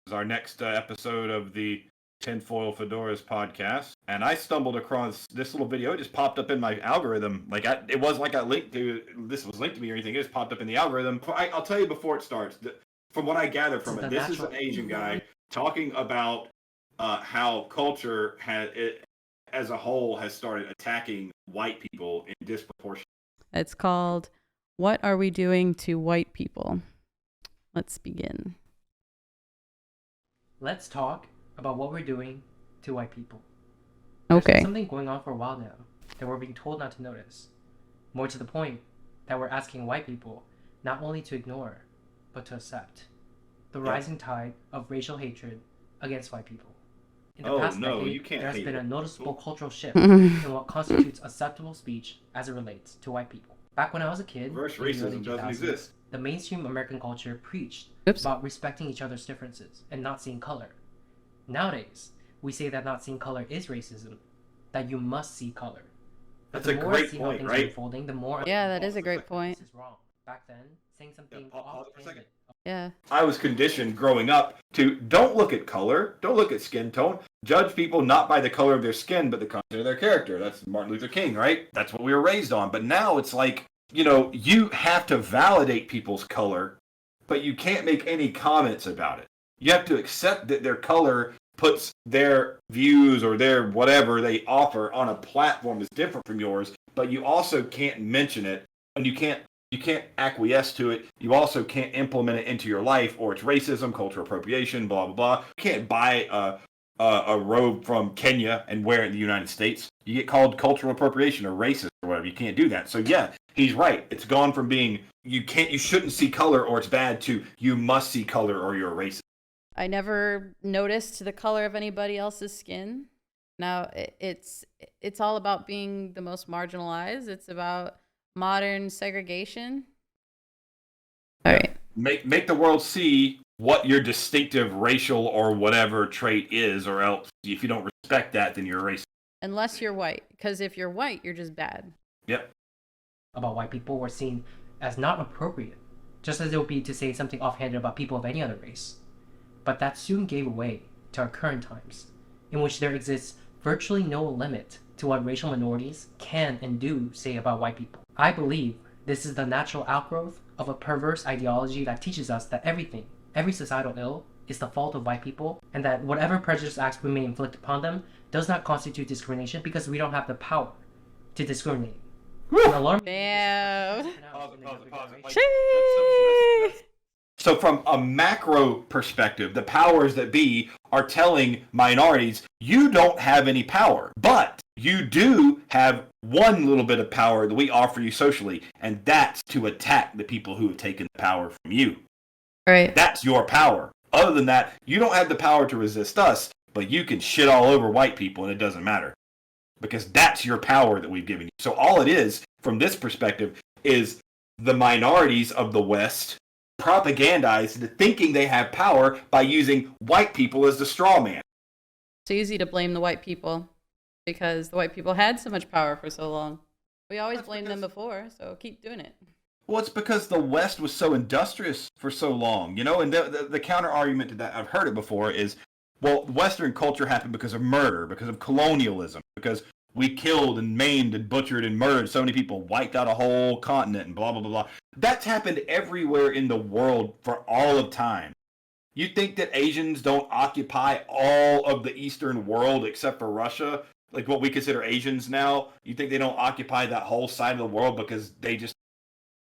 is our next episode of the Tinfoil Fedoras podcast, and I stumbled across this little video. It just popped up in my algorithm. It was like I linked to this was linked to me or anything. It just popped up in the algorithm. I'll tell you before it starts. From what I gather from it, this is an Asian guy talking about how culture as a whole has started attacking white people in disproportion. It's called "What Are We Doing to White People?" Let's begin. Let's talk about what we're doing to white people. Okay. There's been something going on for a while now that we're being told not to notice. More to the point, that we're asking white people not only to ignore, but to accept the rising tide of racial hatred against white people. In the past decade, there has been a noticeable cultural shift in what constitutes acceptable speech as it relates to white people. Back when I was a kid, reverse racism doesn't exist. The mainstream American culture preached about respecting each other's differences and not seeing color. Nowadays, we say that not seeing color is racism, that you must see color. That's a great point, right? Unfolding, the more that is a great point. This is wrong. Back then, saying something Yeah. I was conditioned growing up to don't look at color, don't look at skin tone, judge people not by the color of their skin, but the color of their character. That's Martin Luther King, right? That's what we were raised on. But now it's like, you have to validate people's color, but you can't make any comments about it. You have to accept that their color puts their views or their whatever they offer on a platform that's different from yours, but you also can't mention it, and you can't acquiesce to it. You also can't implement it into your life, or it's racism, cultural appropriation, blah, blah, blah. You can't buy a robe from Kenya and wear it in the United States. You get called cultural appropriation or racist or whatever. You can't do that. So yeah, he's right. It's gone from being you shouldn't see color or it's bad to you must see color or you're a racist. I never noticed the color of anybody else's skin. Now it's all about being the most marginalized. It's about modern segregation. All right. Make the world see what your distinctive racial or whatever trait is, or else if you don't respect that, then you're a racist. Unless you're white, because if you're white, you're just bad. Yep. About white people were seen as not appropriate, just as it would be to say something offhanded about people of any other race. But that soon gave way to our current times, in which there exists virtually no limit to what racial minorities can and do say about white people. I believe this is the natural outgrowth of a perverse ideology that teaches us that every societal ill, is the fault of white people, and that whatever prejudice acts we may inflict upon them does not constitute discrimination because we don't have the power to discriminate. Damn. So from a macro perspective, the powers that be are telling minorities, you don't have any power, but you do have one little bit of power that we offer you socially, and that's to attack the people who have taken the power from you. Right. That's your power. Other than that, you don't have the power to resist us, but you can shit all over white people and it doesn't matter. Because that's your power that we've given you. So all it is, from this perspective, is the minorities of the West propagandized into thinking they have power by using white people as the straw man. It's easy to blame the white people because the white people had so much power for so long. We always blamed them before, so keep doing it. Well, it's because the West was so industrious for so long, and the counter argument to that, I've heard it before, is, well, Western culture happened because of murder, because of colonialism, because we killed and maimed and butchered and murdered so many people, wiped out a whole continent and blah, blah, blah, blah. That's happened everywhere in the world for all of time. You think that Asians don't occupy all of the Eastern world except for Russia? Like what we consider Asians now? You think they don't occupy that whole side of the world because they just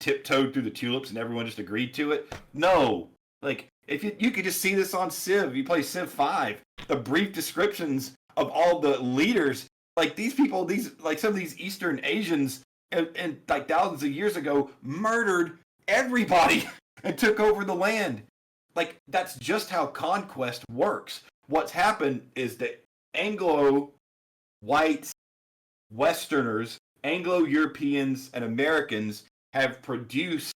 tiptoed through the tulips and everyone just agreed to it? No. Like, if you could just see this on Civ. You play Civ 5. The brief descriptions of all the leaders, like these people, some of these Eastern Asians, and like thousands of years ago, murdered everybody and took over the land. Like, that's just how conquest works. What's happened is that Anglo-white Westerners, Anglo-Europeans, and Americans have produced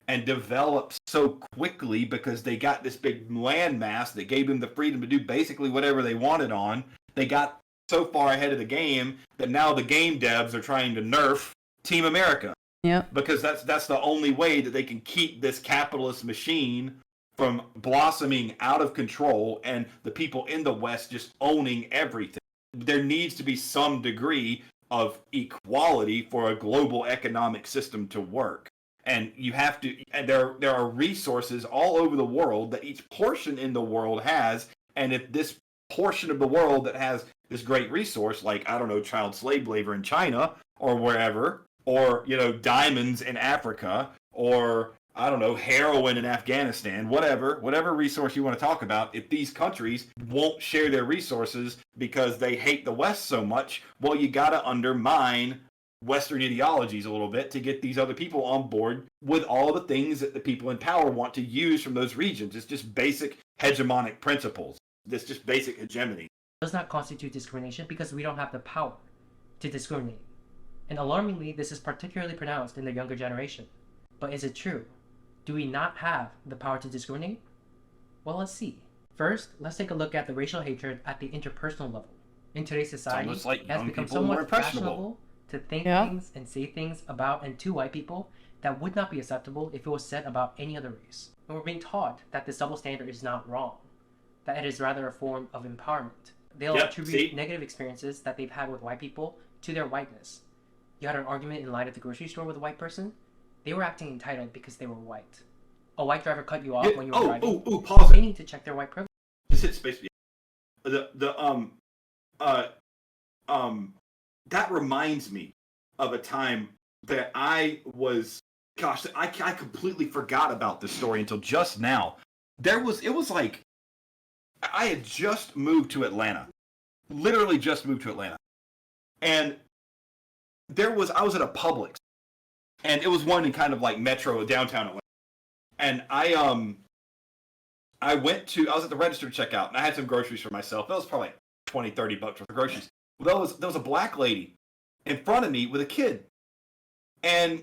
and developed so quickly because they got this big landmass that gave them the freedom to do basically whatever they wanted on. They got so far ahead of the game that now the game devs are trying to nerf Team America. Yep. Because that's the only way that they can keep this capitalist machine from blossoming out of control and the people in the West just owning everything. There needs to be some degree of equality for a global economic system to work. And you have to, and there are resources all over the world that each portion in the world has. And if this portion of the world that has this great resource, like, I don't know, child slave labor in China or wherever, or, you know, diamonds in Africa, or, I don't know, heroin in Afghanistan, whatever resource you want to talk about, if these countries won't share their resources because they hate the West so much, well, you got to undermine Western ideologies a little bit to get these other people on board with all the things that the people in power want to use from those regions. It's just basic hegemonic principles. It's just basic hegemony. Does not constitute discrimination because we don't have the power to discriminate. And alarmingly, this is particularly pronounced in the younger generation. But is it true? Do we not have the power to discriminate? Well, let's see. First, let's take a look at the racial hatred at the interpersonal level. In today's society, like it has young become people more somewhat impressionable. fashionable to think Yeah. things and say things about and to white people that would not be acceptable if it was said about any other race. And we're being taught that this double standard is not wrong, that it is rather a form of empowerment. They'll Yep, attribute see? negative experiences that they've had with white people to their whiteness. You had an argument in line at the grocery store with a white person. They were acting entitled because they were white. A white driver cut you off when you were driving. Pause They it. need to check their white privilege. Just hit space. That reminds me of a time that I completely forgot about this story until just now. It was like, I had just moved to Atlanta. Literally just moved to Atlanta. And I was at a Publix. And it was one in kind of like metro, downtown Atlanta. And I was at the register to check out, and I had some groceries for myself. That was probably like $20, $30 worth of groceries. Well, there was a black lady in front of me with a kid. And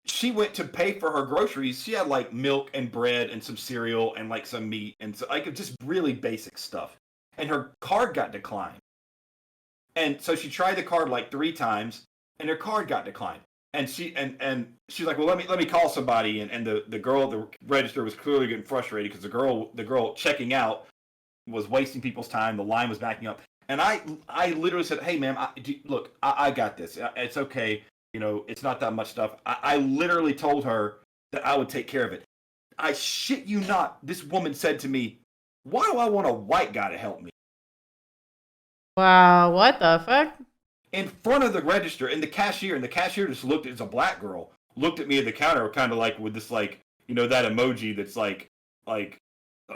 she went to pay for her groceries. She had like milk and bread and some cereal and like some meat and so like just really basic stuff. And her card got declined. And so she tried the card like 3 times, and her card got declined. And she's like, well, let me call somebody. And the girl at the register was clearly getting frustrated because the girl checking out was wasting people's time. The line was backing up. And I literally said, hey, ma'am, look, I got this. It's okay. You know, it's not that much stuff. I literally told her that I would take care of it. I shit you not. This woman said to me, why do I want a white guy to help me? Wow, what the fuck? In front of the register, and the cashier just looked at, it's a black girl, looked at me at the counter kind of like with this like, you know, that emoji that's like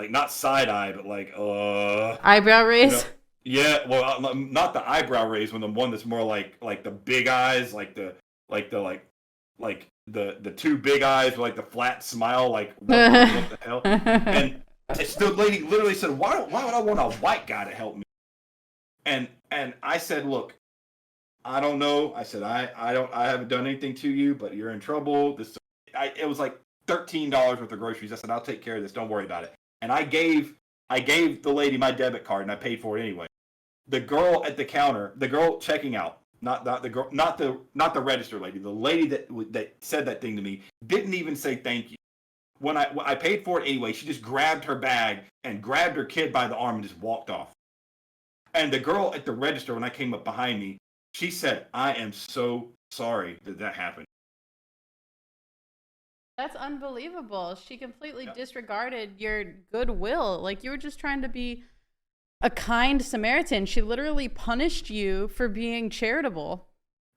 not side eye, but like, Eyebrow raise? You know, yeah, well, not the eyebrow raise, when the one that's more like the big eyes, like the 2 big eyes with like the flat smile, like what the hell? And the lady literally said, why would I want a white guy to help me? And I said, look, I don't know. I said, I haven't done anything to you, but you're in trouble. It was like $13 worth of groceries. I said, I'll take care of this. Don't worry about it. And I gave the lady my debit card, and I paid for it anyway. The girl at the counter, the girl checking out, not the girl, not the register lady, the lady that said that thing to me, didn't even say thank you. When I paid for it anyway, she just grabbed her bag and grabbed her kid by the arm and just walked off. And the girl at the register, when I came up behind me, she said, I am so sorry that happened. That's unbelievable. She completely disregarded your goodwill. Like, you were just trying to be a kind Samaritan. She literally punished you for being charitable.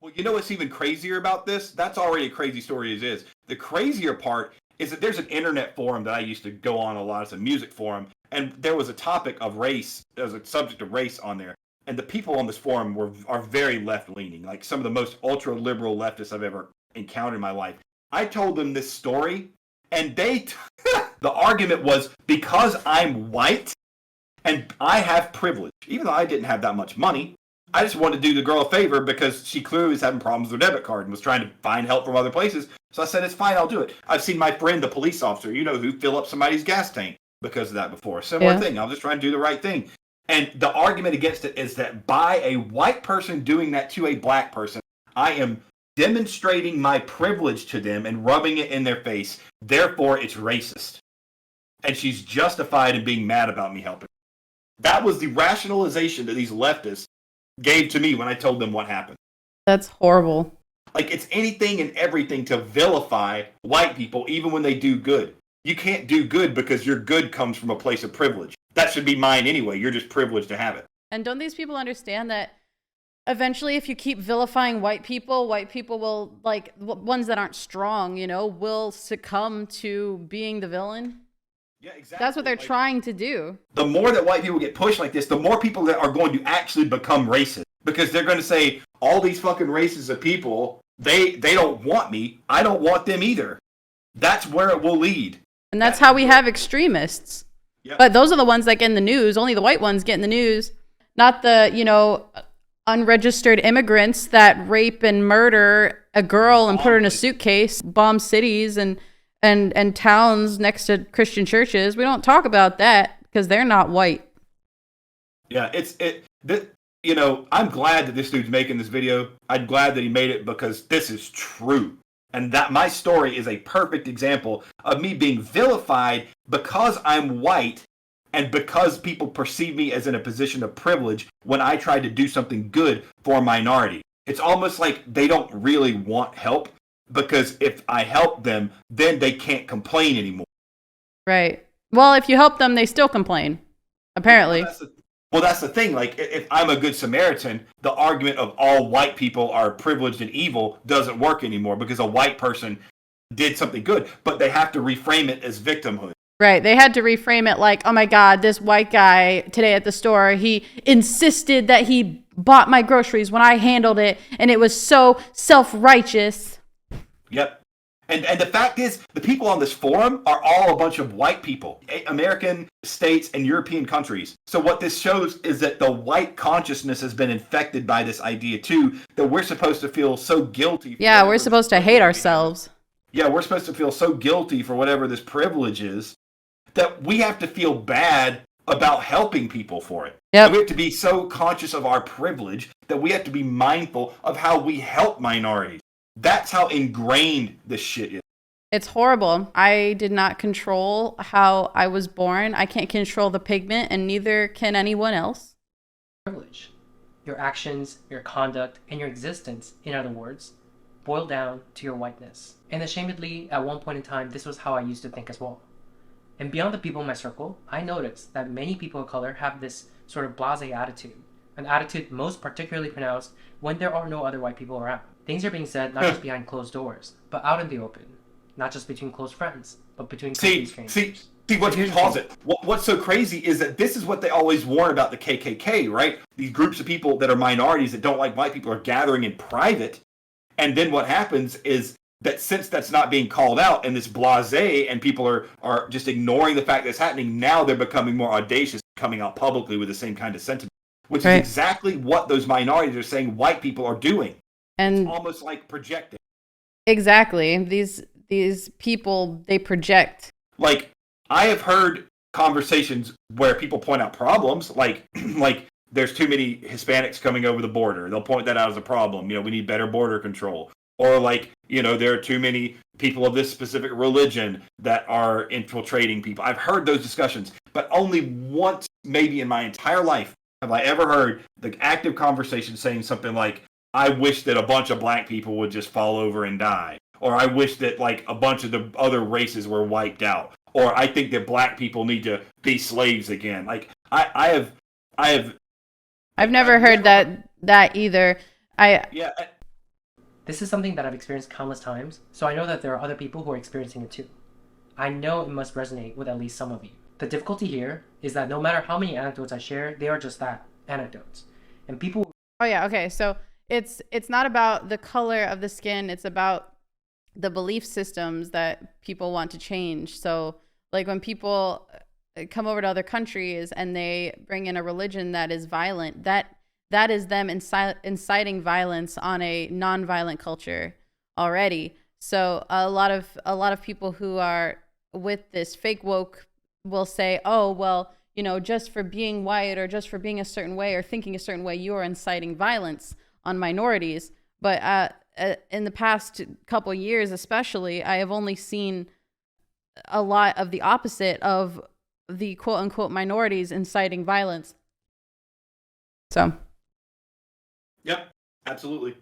Well, you know what's even crazier about this? That's already a crazy story as is. The crazier part is that there's an internet forum that I used to go on a lot. It's a music forum. And there was a topic of race. There was a subject of race on there. And the people on this forum are very left-leaning, like some of the most ultra-liberal leftists I've ever encountered in my life. I told them this story, and the argument was, because I'm white and I have privilege, even though I didn't have that much money, I just wanted to do the girl a favor because she clearly was having problems with her debit card and was trying to find help from other places. So I said, it's fine, I'll do it. I've seen my friend, the police officer, who fill up somebody's gas tank because of that before. Similar thing. I was just trying to do the right thing. And the argument against it is that by a white person doing that to a black person, I am demonstrating my privilege to them and rubbing it in their face. Therefore, it's racist. and she's justified in being mad about me helping. That was the rationalization that these leftists gave to me when I told them what happened. That's horrible. Like, it's anything and everything to vilify white people, even when they do good. You can't do good because your good comes from a place of privilege. That should be mine anyway. You're just privileged to have it. And don't these people understand that eventually, if you keep vilifying white people will, like, ones that aren't strong, you know, will succumb to being the villain? Yeah, exactly. That's what they're trying to do. The more that white people get pushed like this, the more people that are going to actually become racist. Because they're going to say, all these fucking races of people, they don't want me. I don't want them either. That's where it will lead. And that's how we have extremists. Yep. But those are the ones that get in the news. Only the white ones get in the news. Not the, you know, unregistered immigrants that rape and murder a girl and put her in a suitcase, bomb cities and towns next to Christian churches. We don't talk about that because they're not white. Yeah, you know, I'm glad that this dude's making this video. I'm glad that he made it because this is true. And that my story is a perfect example of me being vilified because I'm white and because people perceive me as in a position of privilege when I try to do something good for a minority. It's almost like they don't really want help because if I help them, then they can't complain anymore. Right. Well, if you help them, they still complain, apparently. Well, that's the thing. Like, if I'm a good Samaritan, the argument of all white people are privileged and evil doesn't work anymore because a white person did something good, but they have to reframe it as victimhood. Right. They had to reframe it like, oh my God, this white guy today at the store, he insisted that he bought my groceries when I handled it, and it was so self-righteous. Yep. And the fact is, the people on this forum are all a bunch of white people, American states and European countries. So what this shows is that the white consciousness has been infected by this idea too, that we're supposed to feel so guilty. Yeah, we're supposed to hate ourselves. Yeah, we're supposed to feel so guilty for whatever this privilege is that we have to feel bad about helping people for it. Yep. We have to be so conscious of our privilege that we have to be mindful of how we help minorities. That's how ingrained this shit is. It's horrible. I did not control how I was born. I can't control the pigment, and neither can anyone else. Privilege. Your actions, your conduct, and your existence, in other words, boil down to your whiteness. And ashamedly, at one point in time, this was how I used to think as well. And beyond the people in my circle, I noticed that many people of color have this sort of blasé attitude, an attitude most particularly pronounced when there are no other white people around. Things are being said not just behind closed doors, but out in the open. Not just between close friends, but between complete strangers. What's so crazy is that this is what they always warn about the KKK, right? These groups of people that are minorities that don't like white people are gathering in private. And then what happens is that since that's not being called out and this blasé and people are just ignoring the fact that's happening, now they're becoming more audacious, coming out publicly with the same kind of sentiment, which is exactly what those minorities are saying white people are doing. And it's almost like projecting. Exactly. These people, they project. Like, I have heard conversations where people point out problems, like there's too many Hispanics coming over the border. They'll point that out as a problem. You know, we need better border control. Or like, you know, there are too many people of this specific religion that are infiltrating people. I've heard those discussions, but only once maybe in my entire life have I ever heard the active conversation saying something like, I wish that a bunch of black people would just fall over and die. Or I wish that like a bunch of the other races were wiped out. Or I think that black people need to be slaves again. Like I've never heard that either. This is something that I've experienced countless times, so I know that there are other people who are experiencing it too. I know it must resonate with at least some of you. The difficulty here is that no matter how many anecdotes I share, they are just that, anecdotes. And people... Oh yeah, okay, so it's not about the color of the skin, it's about the belief systems that people want to change. So like when people come over to other countries and they bring in a religion that is violent, that is them inciting violence on a non-violent culture already. So a lot of people who are with this fake woke will say, oh, well, you know, just for being white or just for being a certain way or thinking a certain way, you are inciting violence on minorities. But in the past couple years, especially, I have only seen a lot of the opposite of the quote unquote minorities inciting violence. So, Yep, absolutely.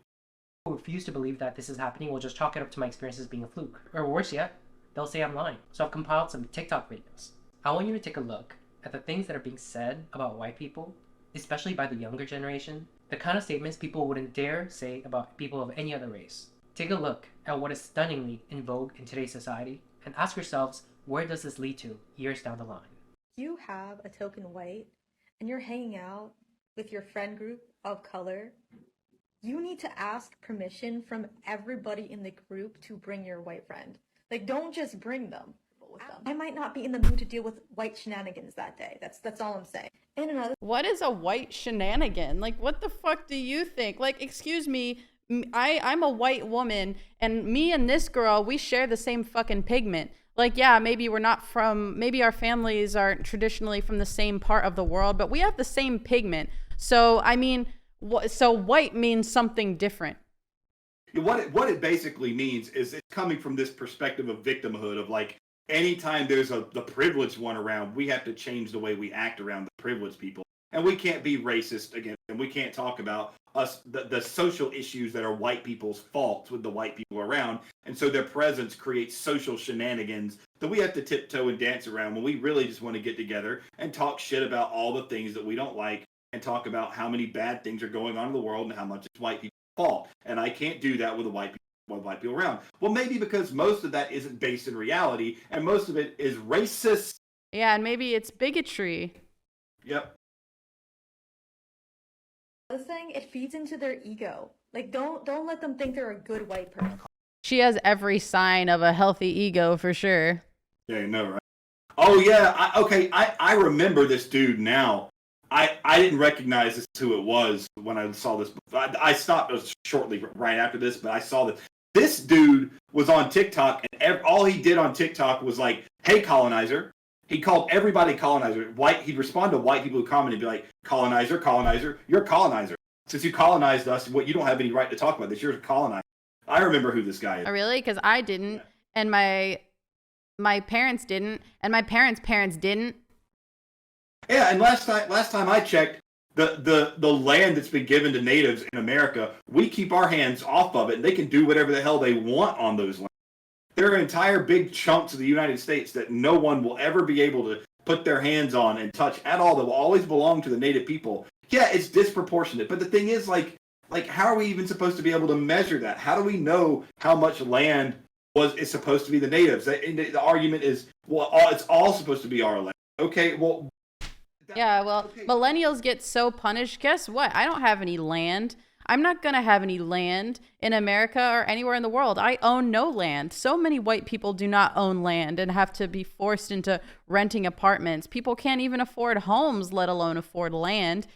Who refuse to believe that this is happening will just chalk it up to my experiences being a fluke. Or worse yet, they'll say I'm lying. So I've compiled some TikTok videos. I want you to take a look at the things that are being said about white people, especially by the younger generation, the kind of statements people wouldn't dare say about people of any other race. Take a look at what is stunningly in vogue in today's society and ask yourselves, where does this lead to years down the line? You have a token white and you're hanging out with your friend group of color, you need to ask permission from everybody in the group to bring your white friend. Like, don't just bring them with them. I might not be in the mood to deal with white shenanigans that day. That's all I'm saying. And another what is a white shenanigan? Like, what the fuck do you think? Like, excuse me, I'm a white woman, and me and this girl, we share the same fucking pigment. Like, yeah, maybe we're not from, maybe our families aren't traditionally from the same part of the world, but we have the same pigment. So, I mean, so white means something different. What it basically means is it's coming from this perspective of victimhood of like, anytime there's the privileged one around, we have to change the way we act around the privileged people. And we can't be racist against them. We can't talk about the social issues that are white people's faults with the white people around. And so their presence creates social shenanigans that we have to tiptoe and dance around when we really just want to get together and talk shit about all the things that we don't like and talk about how many bad things are going on in the world and how much it's white people's fault. And I can't do that with white people around. Well, maybe because most of that isn't based in reality and most of it is racist. Yeah, and maybe it's bigotry. Yep. thing, it feeds into their ego. Like, don't let them think they're a good white person. She has every sign of a healthy ego for sure. Yeah, you know, right? Oh yeah, I remember this dude now. I didn't recognize this who it was when I saw this. I stopped shortly right after this, but I saw that this dude was on TikTok, and all he did on TikTok was like, "Hey, colonizer." He called everybody colonizer. White. He'd respond to white people who commented and be like, "Colonizer, colonizer, you're a colonizer. Since you colonized us, what you don't have any right to talk about this. You're a colonizer." I remember who this guy is. Oh, really? Because I didn't, and my parents didn't, and my parents' didn't. Yeah, and last time I checked, the land that's been given to natives in America, we keep our hands off of it, and they can do whatever the hell they want on those lands. There are entire big chunks of the United States that no one will ever be able to put their hands on and touch at all. That will always belong to the native people. Yeah, it's disproportionate, but the thing is, like how are we even supposed to be able to measure that? How do we know how much land is supposed to be the natives? The argument is, well, it's all supposed to be our land. Okay, well. Yeah, well, okay. Millennials get so punished. Guess what? I don't have any land. I'm not going to have any land in America or anywhere in the world. I own no land. So many white people do not own land and have to be forced into renting apartments. People can't even afford homes, let alone afford land.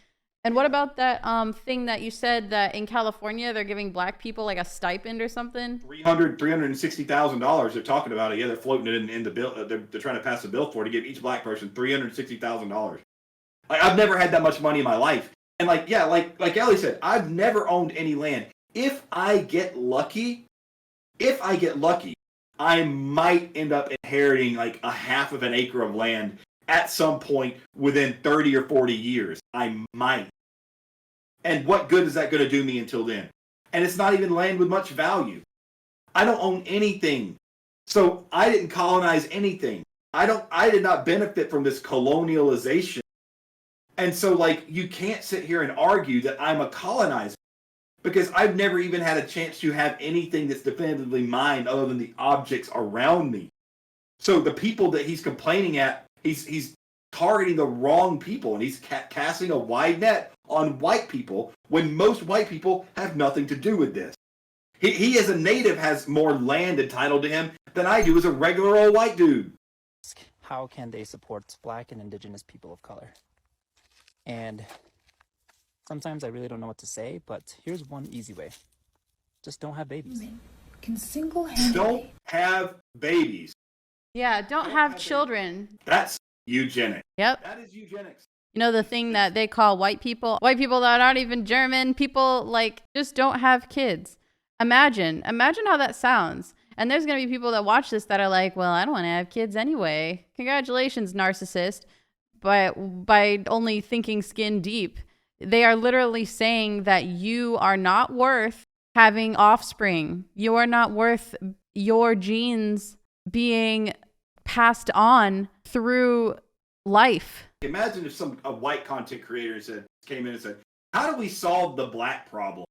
And what about that thing that you said that in California they're giving black people like a stipend or something? $360,000. They're talking about it. Yeah, they're floating it in the bill. They're trying to pass a bill for it to give each black person $360,000. I've never had that much money in my life. And like Ellie said, I've never owned any land. If I get lucky, I might end up inheriting like a half of an acre of land at some point within 30 or 40 years. I might. And what good is that going to do me until then? And it's not even land with much value. I don't own anything. So I didn't colonize anything. I did not benefit from this colonialization. And so, like, you can't sit here and argue that I'm a colonizer because I've never even had a chance to have anything that's definitively mine other than the objects around me. So the people that he's complaining at, he's targeting the wrong people, and he's casting a wide net on white people when most white people have nothing to do with this. He as a native has more land entitled to him than I do as a regular old white dude. How can they support Black and Indigenous people of color? And sometimes I really don't know what to say, but here's one easy way. Just don't have babies. Can single-handedly... Don't have babies. Yeah, don't have children. That's eugenics. Yep. That is eugenics. You know, the thing that they call white people that aren't even German, people like just don't have kids. Imagine how that sounds. And there's going to be people that watch this that are like, well, I don't want to have kids anyway. Congratulations, narcissist. But by only thinking skin deep, they are literally saying that you are not worth having offspring. You are not worth your genes being passed on through life. Imagine if a white content creator came in and said, how do we solve the black problem?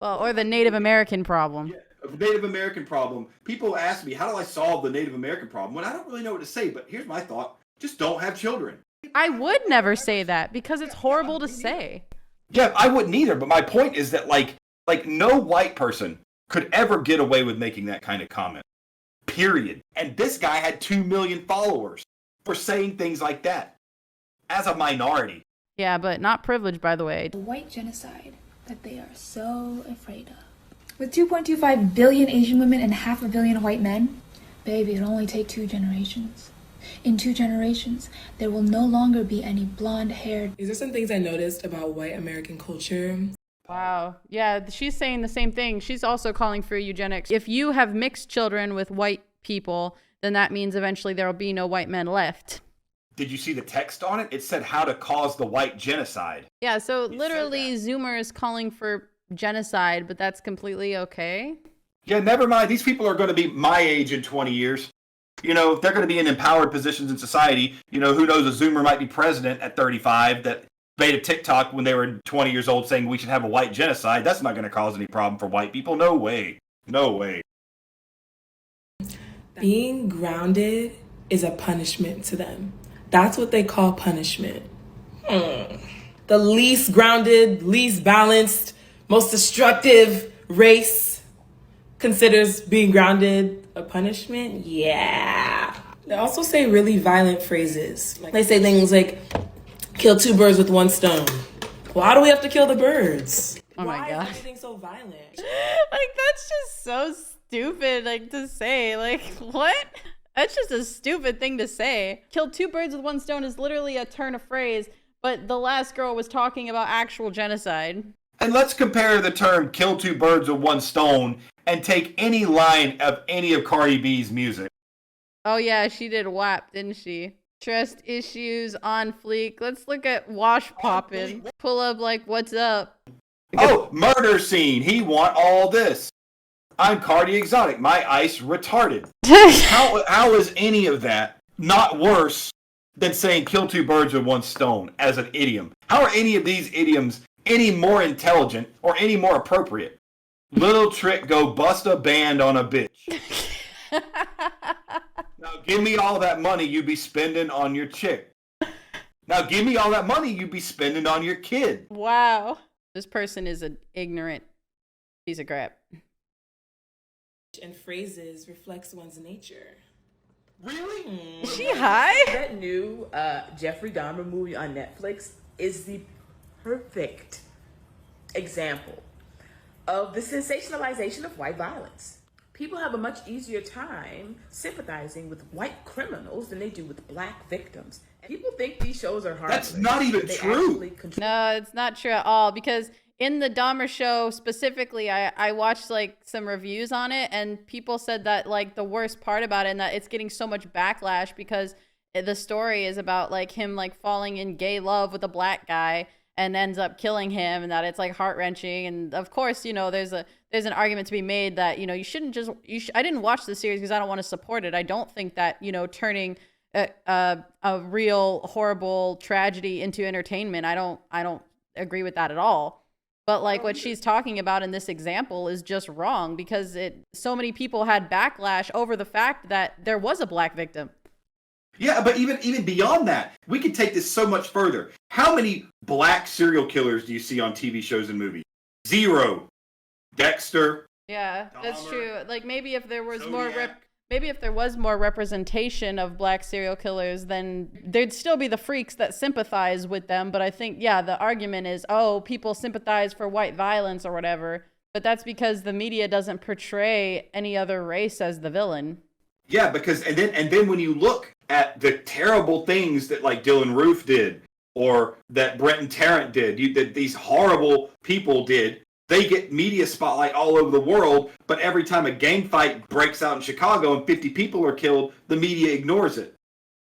Well, or the Native American problem. Yeah, Native American problem. People ask me, how do I solve the Native American problem? Well, I don't really know what to say, but here's my thought. Just don't have children. I would never say that because it's horrible to say. Yeah, I wouldn't either, but my point is that like no white person could ever get away with making that kind of comment. Period. And this guy had 2 million followers for saying things like that as a minority. Yeah, but not privileged, by the way. The white genocide that they are so afraid of. With 2.25 billion Asian women and 500 million white men, baby, it'll only take 2 generations. In 2 generations, there will no longer be any blonde-haired. These are some things I noticed about white American culture. Wow. Yeah, she's saying the same thing. She's also calling for eugenics. If you have mixed children with white people, then that means eventually there will be no white men left. Did you see the text on it? It said how to cause the white genocide. Yeah, so literally Zoomer is calling for genocide, but that's completely okay. Yeah, never mind. These people are going to be my age in 20 years. You know, if they're going to be in empowered positions in society, you know, who knows, a Zoomer might be president at 35 that made a TikTok when they were 20 years old saying we should have a white genocide. That's not going to cause any problem for white people. No way. No way. Being grounded is a punishment to them. That's what they call punishment. The least grounded, least balanced, most destructive race considers being grounded a punishment? Yeah. They also say really violent phrases. They say things like, kill 2 birds with 1 stone. Why do we have to kill the birds? Oh my Why God. is everything so violent? Like, that's just so stupid, like, to say. Like, what? That's just a stupid thing to say. Kill 2 birds with 1 stone is literally a turn of phrase, but the last girl was talking about actual genocide. And let's compare the term kill 2 birds with 1 stone and take any line of any of Cardi B's music. Oh yeah, she did WAP, didn't she? Trust issues on fleek. Let's look at Wash Poppin'. Pull up like, what's up? Oh, murder scene. He want all this. I'm Cardi Exotic. My ice retarded. How is any of that not worse than saying kill 2 birds with 1 stone as an idiom? How are any of these idioms any more intelligent or any more appropriate? Little trick go bust a band on a bitch. Now give me all that money you be spending on your chick. Now give me all that money you be spending on your kid. Wow. This person is an ignorant piece of crap. And phrases reflects one's nature. Really? Is she high? That new Jeffrey Dahmer movie on Netflix is the perfect example of the sensationalization of white violence. People have a much easier time sympathizing with white criminals than they do with black victims. People think these shows are harmless. That's not even true. No, it's not true at all, because in the Dahmer show specifically, I watched like some reviews on it, and people said that like the worst part about it, and that it's getting so much backlash because the story is about like him like falling in gay love with a black guy and ends up killing him, and that it's like heart-wrenching. And of course, you know, there's an argument to be made that, you know, you shouldn't just I didn't watch the series because I don't want to support it. I don't think that, you know, turning a real horrible tragedy into entertainment, I don't agree with that at all. But like what she's talking about in this example is just wrong, because so many people had backlash over the fact that there was a black victim. Yeah, but even beyond that, we could take this so much further. How many black serial killers do you see on TV shows and movies? 0. Dexter. Yeah, that's Dahmer, true. Like maybe if there was Zodiac. maybe if there was more representation of black serial killers, then there'd still be the freaks that sympathize with them. But I think, yeah, the argument is, oh, people sympathize for white violence or whatever. But that's because the media doesn't portray any other race as the villain. Yeah, because and then when you look at the terrible things that like Dylan Roof did, or that Brenton Tarrant did, that these horrible people did, They get media spotlight all over the world, but every time a gang fight breaks out in Chicago and 50 people are killed, the media ignores it.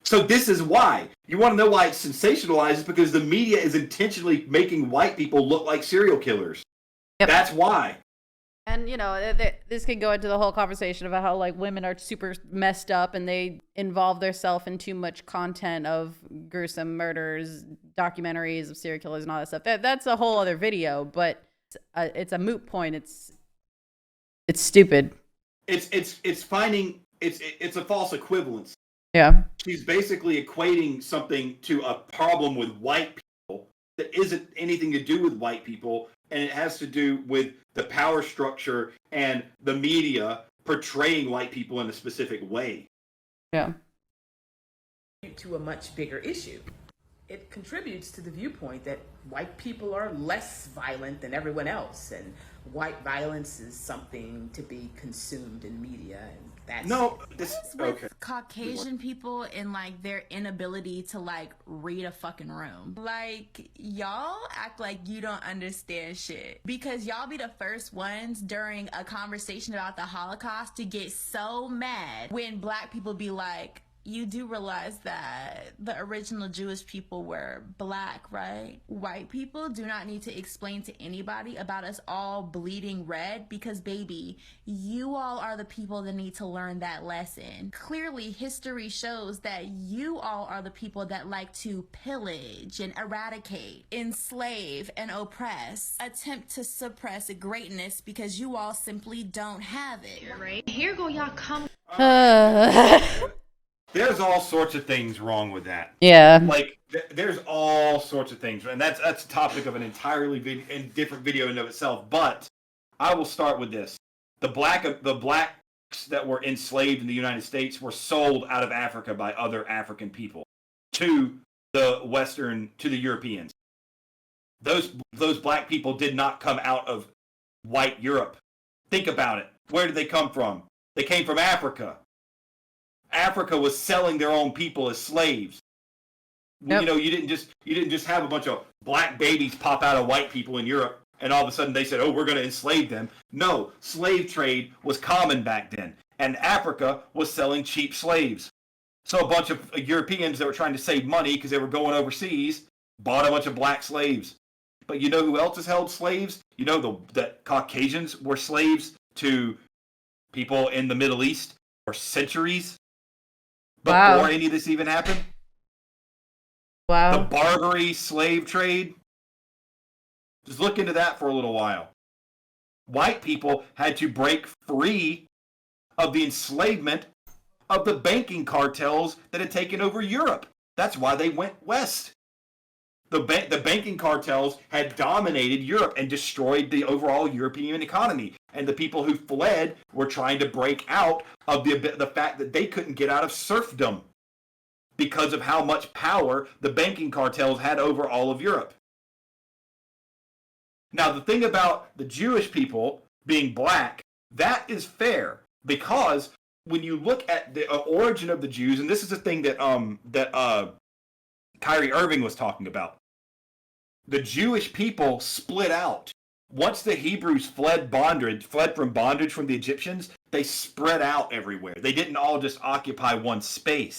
So this is why. You want to know why it's sensationalized? Because the media is intentionally making white people look like serial killers. Yep. That's why. And, you know, this can go into the whole conversation about how, like, women are super messed up and they involve themselves in too much content of gruesome murders, documentaries of serial killers and all that stuff. That's a whole other video, but it's a moot point. It's stupid. It's a false equivalence. Yeah. She's basically equating something to a problem with white people that isn't anything to do with white people, and it has to do with the power structure and the media portraying white people in a specific way. Yeah. To a much bigger issue. It contributes to the viewpoint that white people are less violent than everyone else, and white violence is something to be consumed in media, and that's with Caucasian people and like their inability to like read a fucking room. Like, y'all act like you don't understand shit because y'all be the first ones during a conversation about the Holocaust to get so mad when black people be like, you do realize that the original Jewish people were black, right? White people do not need to explain to anybody about us all bleeding red because, baby, you all are the people that need to learn that lesson. Clearly, history shows that you all are the people that like to pillage and eradicate, enslave and oppress, attempt to suppress greatness because you all simply don't have it, right? Here go y'all come. There's all sorts of things wrong with that. Yeah. Like, there's all sorts of things. And that's a topic of an entirely different video in and of itself. But I will start with this. The blacks that were enslaved in the United States were sold out of Africa by other African people to the Europeans. Those black people did not come out of white Europe. Think about it. Where did they come from? They came from Africa. Africa was selling their own people as slaves. Yep. You know, you didn't just have a bunch of black babies pop out of white people in Europe and all of a sudden they said, "Oh, we're going to enslave them." No, slave trade was common back then, and Africa was selling cheap slaves. So a bunch of Europeans that were trying to save money because they were going overseas bought a bunch of black slaves. But you know who else has held slaves? You know that Caucasians were slaves to people in the Middle East for centuries. Before any of this even happened? Wow. The Barbary slave trade? Just look into that for a little while. White people had to break free of the enslavement of the banking cartels that had taken over Europe. That's why they went west. The banking cartels had dominated Europe and destroyed the overall European economy. And the people who fled were trying to break out of the fact that they couldn't get out of serfdom because of how much power the banking cartels had over all of Europe. Now, the thing about the Jewish people being black, that is fair because when you look at the origin of the Jews, and this is the thing that Kyrie Irving was talking about. The Jewish people split out. Once the Hebrews fled from bondage from the Egyptians, they spread out everywhere. They didn't all just occupy one space.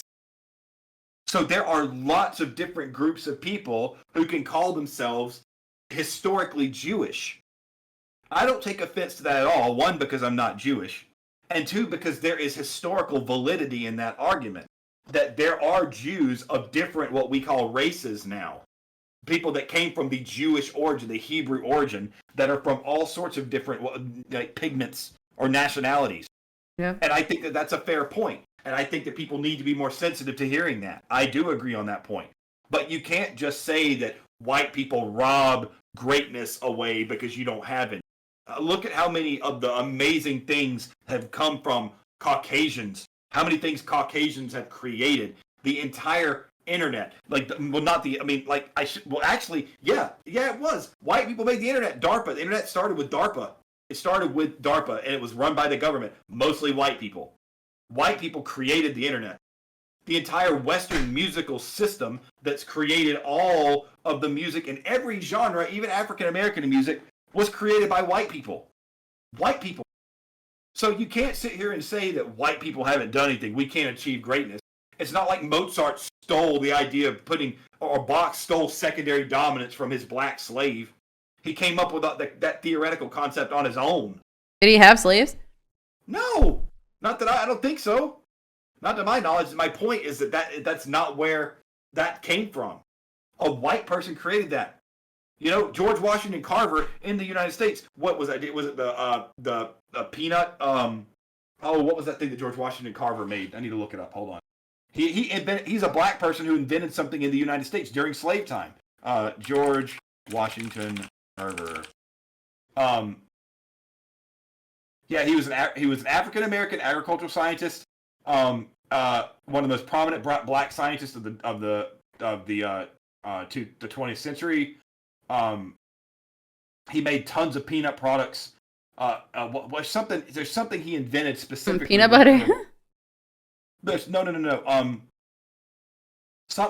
So there are lots of different groups of people who can call themselves historically Jewish. I don't take offense to that at all. One, because I'm not Jewish. And two, because there is historical validity in that argument. That there are Jews of different, what we call races now. People that came from the Jewish origin, the Hebrew origin, that are from all sorts of different like pigments or nationalities. Yeah. And I think that that's a fair point. And I think that people need to be more sensitive to hearing that. I do agree on that point. But you can't just say that white people rob greatness away because you don't have it. Look at how many of the amazing things have come from Caucasians. How many things Caucasians have created? The entire internet. It was. White people made the internet. DARPA. The internet started with DARPA. It started with DARPA, and it was run by the government. Mostly white people. White people created the internet. The entire Western musical system that's created all of the music in every genre, even African American music, was created by white people. White people. So you can't sit here and say that white people haven't done anything. We can't achieve greatness. It's not like Mozart stole the idea of or Bach stole secondary dominance from his black slave. He came up with that theoretical concept on his own. Did he have slaves? No, not that I don't think so. Not to my knowledge. My point is that's not where that came from. A white person created that. You know, George Washington Carver in the United States. What was that? Was it the peanut? What was that thing that George Washington Carver made? I need to look it up. Hold on. He's a black person who invented something in the United States during slave time. George Washington Carver. Yeah, he was an African American agricultural scientist. One of the most prominent black scientists of the 20th century. He made tons of peanut products. There's something he invented specifically. Peanut butter. No.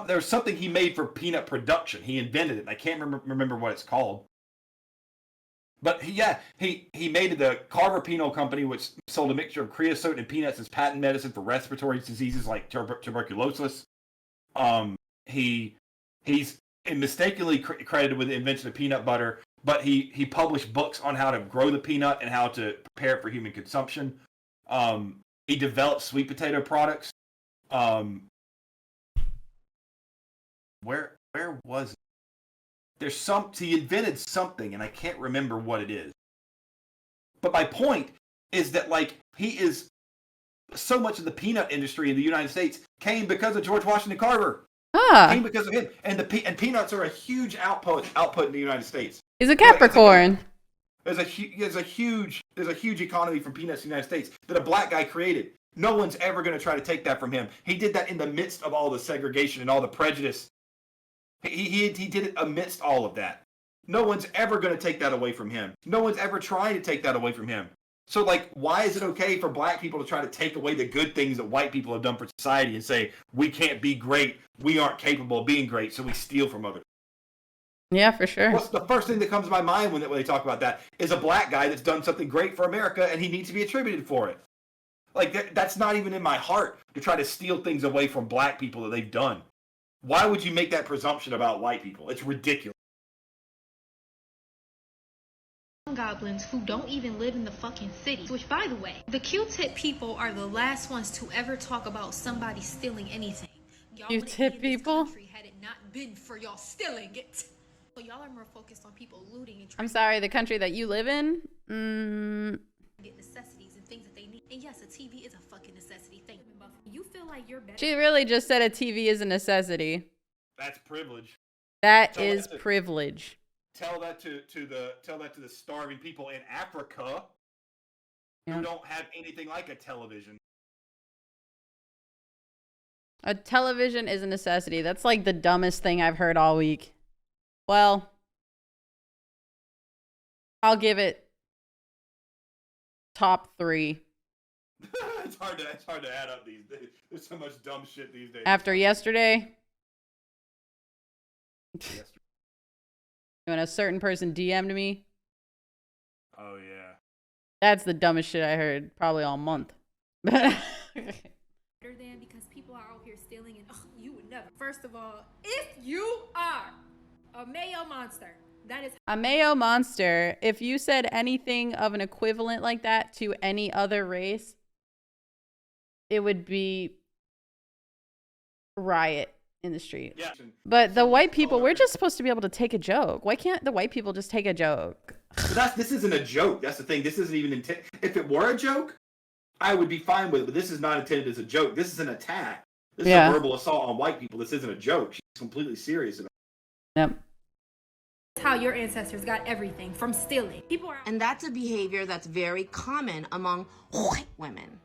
There's something he made for peanut production. He invented it. I can't remember what it's called. But he made the Carver Peanut Company, which sold a mixture of creosote and peanuts as patent medicine for respiratory diseases like tuberculosis. He's mistakenly credited with the invention of peanut butter, but he published books on how to grow the peanut and how to prepare it for human consumption. He developed sweet potato products. Where was it? He invented something, and I can't remember what it is. But my point is that, like, so much of the peanut industry in the United States came because of George Washington Carver. Came because of him. And peanuts are a huge output in the United States. He's a Capricorn. There's a huge economy from peanuts in the United States that a black guy created. No one's ever going to try to take that from him. He did that in the midst of all the segregation and all the prejudice. He did it amidst all of that. No one's ever going to take that away from him. No one's ever trying to take that away from him. So, like, why is it okay for black people to try to take away the good things that white people have done for society and say, we can't be great, we aren't capable of being great, so we steal from others? Yeah, for sure. What's the first thing that comes to my mind when they talk about that is a black guy that's done something great for America and he needs to be attributed for it. Like, that's not even in my heart to try to steal things away from black people that they've done. Why would you make that presumption about white people? It's ridiculous. Goblins who don't even live in the fucking city. Which, by the way, the Q-tip people are the last ones to ever talk about somebody stealing anything. Q-tip people? Had it not been for y'all stealing it. So y'all are more focused on people looting and I'm sorry, the country that you live in? Get necessities and things that they need. And yes, a TV is a fucking necessity thing. You feel like you're better. She really just said a TV is a necessity. That's privilege. That is privilege. Tell that to the starving people in Africa who don't have anything like a television. A television is a necessity. That's like the dumbest thing I've heard all week. Well, I'll give it top 3. It's hard to add up these days. There's so much dumb shit these days. After yesterday. When a certain person DM'd me. Oh, yeah. That's the dumbest shit I heard probably all month. than because people are out here stealing and you would never. First of all, if you are a Mayo monster, that is a Mayo monster. If you said anything of an equivalent like that to any other race, it would be riot in the street. Yeah. But the white people, we're just supposed to be able to take a joke. Why can't the white people just take a joke? But this isn't a joke. That's the thing. This isn't even intended. If it were a joke, I would be fine with it. But this is not intended as a joke. This is an attack. This is a verbal assault on white people. This isn't a joke. She's completely serious about it. Yep. How your ancestors got everything from stealing. And that's a behavior that's very common among white women.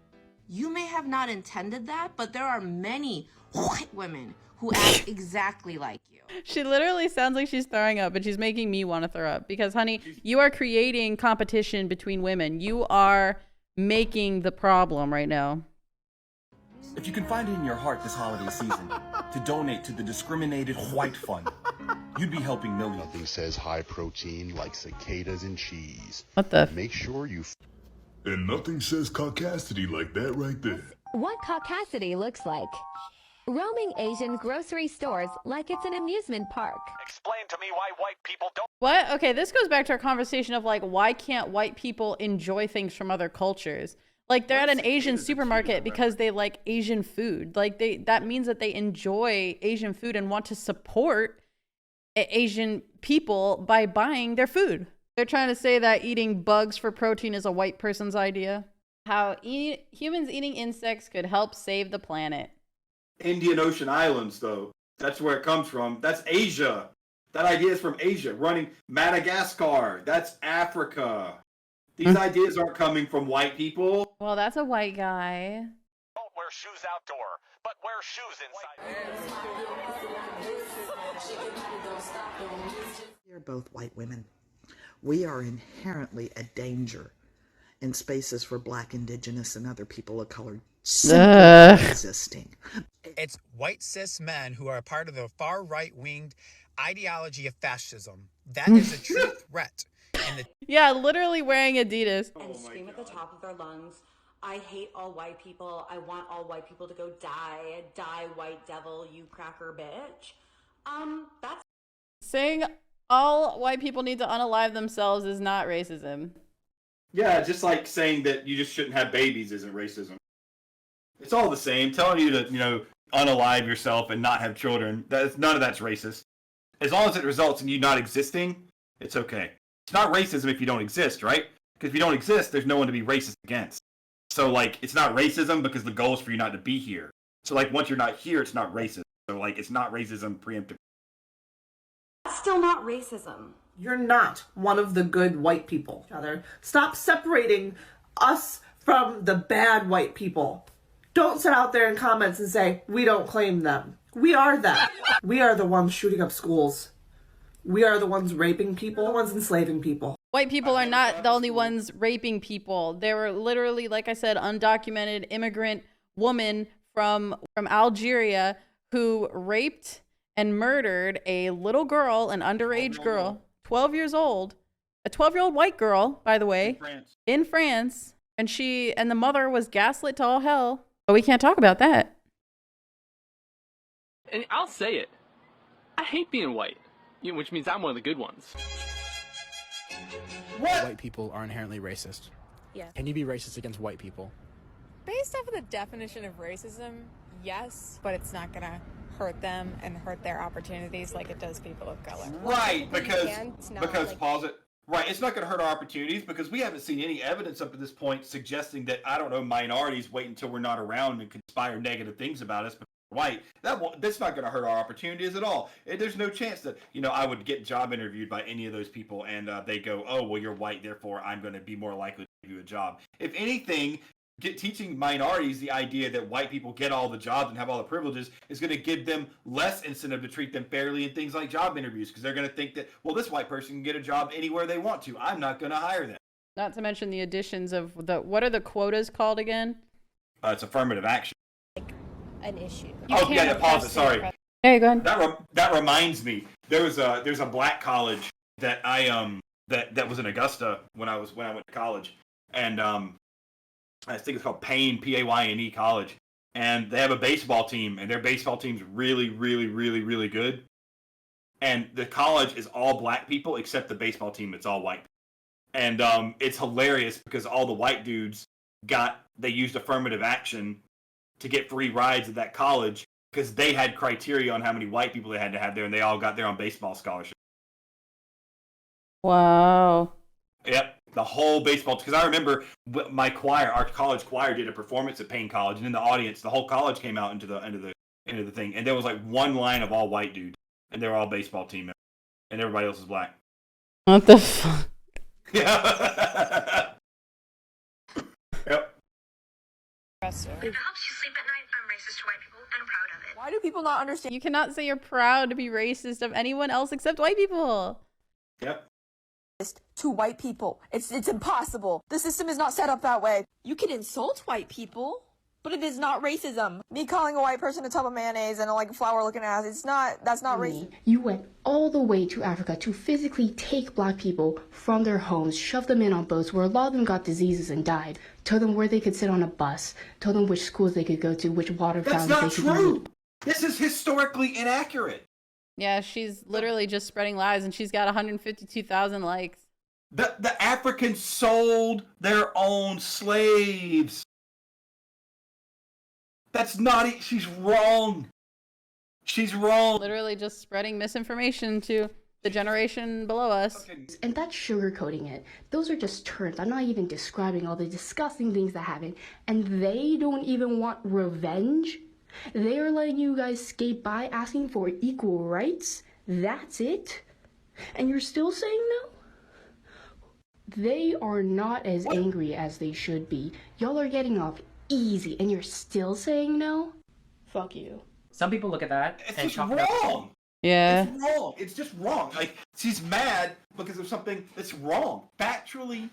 You may have not intended that, but there are many white women who act exactly like you. She literally sounds like she's throwing up, and she's making me want to throw up because, honey, you are creating competition between women. You are making the problem right now. If you can find it in your heart this holiday season to donate to the Discriminated White Fund, you'd be helping millions. Nothing says high protein like cicadas and cheese. What the? Make sure you. And nothing says caucasity like that right there. What caucasity looks like. Roaming Asian grocery stores like it's an amusement park. Explain to me why white people don't. What? Okay, this goes back to our conversation of like, why can't white people enjoy things from other cultures? Like they're at an Asian supermarket because they like Asian food. Like that means that they enjoy Asian food and want to support Asian people by buying their food. They're trying to say that eating bugs for protein is a white person's idea. How humans eating insects could help save the planet. Indian Ocean Islands, though. That's where it comes from. That's Asia. That idea is from Asia. Running Madagascar. That's Africa. These ideas aren't coming from white people. Well, that's a white guy. Don't wear shoes outdoor, but wear shoes inside. We are both white women. We are inherently a danger in spaces for Black, Indigenous, and other people of color simply existing. It's white cis men who are a part of the far right-winged ideology of fascism. That is a true threat. Yeah, literally wearing Adidas. And scream at the top of their lungs, I hate all white people. I want all white people to go die. Die, white devil, you cracker bitch. That's Saying all white people need to unalive themselves is not racism. Yeah, just like saying that you just shouldn't have babies isn't racism. It's all the same. Telling you to, unalive yourself and not have children, none of that's racist. As long as it results in you not existing, it's okay. It's not racism if you don't exist, right? Because if you don't exist, there's no one to be racist against. So, it's not racism because the goal is for you not to be here. So, once you're not here, it's not racist. So, it's not racism preemptive. That's still not racism. You're not one of the good white people. Stop separating us from the bad white people. Don't sit out there in comments and say, we don't claim them. We are them. We are the ones shooting up schools. We are the ones raping people, the ones enslaving people. White people are not the only ones raping people. There were literally, like I said, undocumented immigrant woman from Algeria who raped and murdered a little girl, an underage girl, 12 years old, a 12-year-old white girl, by the way, in France. And the mother was gaslit to all hell. But we can't talk about that. And I'll say it. I hate being white, which means I'm one of the good ones. What? White people are inherently racist. Yeah. Can you be racist against white people? Based off of the definition of racism, yes, but it's not gonna hurt them and hurt their opportunities like it does people of color. Right, Right, it's not going to hurt our opportunities because we haven't seen any evidence up to this point suggesting that, minorities wait until we're not around and conspire negative things about us because we're white. That's not going to hurt our opportunities at all. There's no chance that, I would get job interviewed by any of those people and they go, oh, well, you're white, therefore I'm going to be more likely to give you a job. If anything, teaching minorities the idea that white people get all the jobs and have all the privileges is going to give them less incentive to treat them fairly in things like job interviews because they're going to think that, well, this white person can get a job anywhere they want to. I'm not going to hire them. Not to mention the additions of what are the quotas called again? It's affirmative action. An issue. Pause it. Sorry. Hey, go ahead. That reminds me. There's a black college that that was in Augusta when I went to college, and I think it's called Payne, Payne College. And they have a baseball team, and their baseball team's really, really, really, really good. And the college is all black people, except the baseball team, it's all white. And it's hilarious because all the white dudes they used affirmative action to get free rides at that college because they had criteria on how many white people they had to have there, and they all got there on baseball scholarship. Wow. Yep. The whole baseball, because I remember my choir, our college choir, did a performance at Payne College, and in the audience, the whole college came out into the thing, and there was one line of all white dudes, and they were all baseball team members, and everybody else was black. What the fuck? Yeah. Yep. It helps you sleep at night. I'm racist to white people and proud of it. Why do people not understand? You cannot say you're proud to be racist of anyone else except white people. Yep. To white people. It's impossible. The system is not set up that way. You can insult white people. But it is not racism. Me calling a white person a tub of mayonnaise and a like flower looking ass, that's not racist. You went all the way to Africa to physically take black people from their homes, shove them in on boats where a lot of them got diseases and died, tell them where they could sit on a bus, tell them which schools they could go to, which water That's fountains they not could true. eat. This is historically inaccurate. Yeah, she's literally just spreading lies, and she's got 152,000 likes. The Africans sold their own slaves. That's not it. She's wrong. She's wrong. Literally just spreading misinformation to the generation below us. And that's sugarcoating it. Those are just terms. I'm not even describing all the disgusting things that happen. And they don't even want revenge. They are letting you guys skate by asking for equal rights. That's it. And you're still saying no? They are not as angry as they should be. Y'all are getting off easy and you're still saying no? Fuck you. Some people look at that It's and just chalk it wrong. up. Yeah. It's wrong. It's just wrong. Like, she's mad because of something that's wrong. Factually,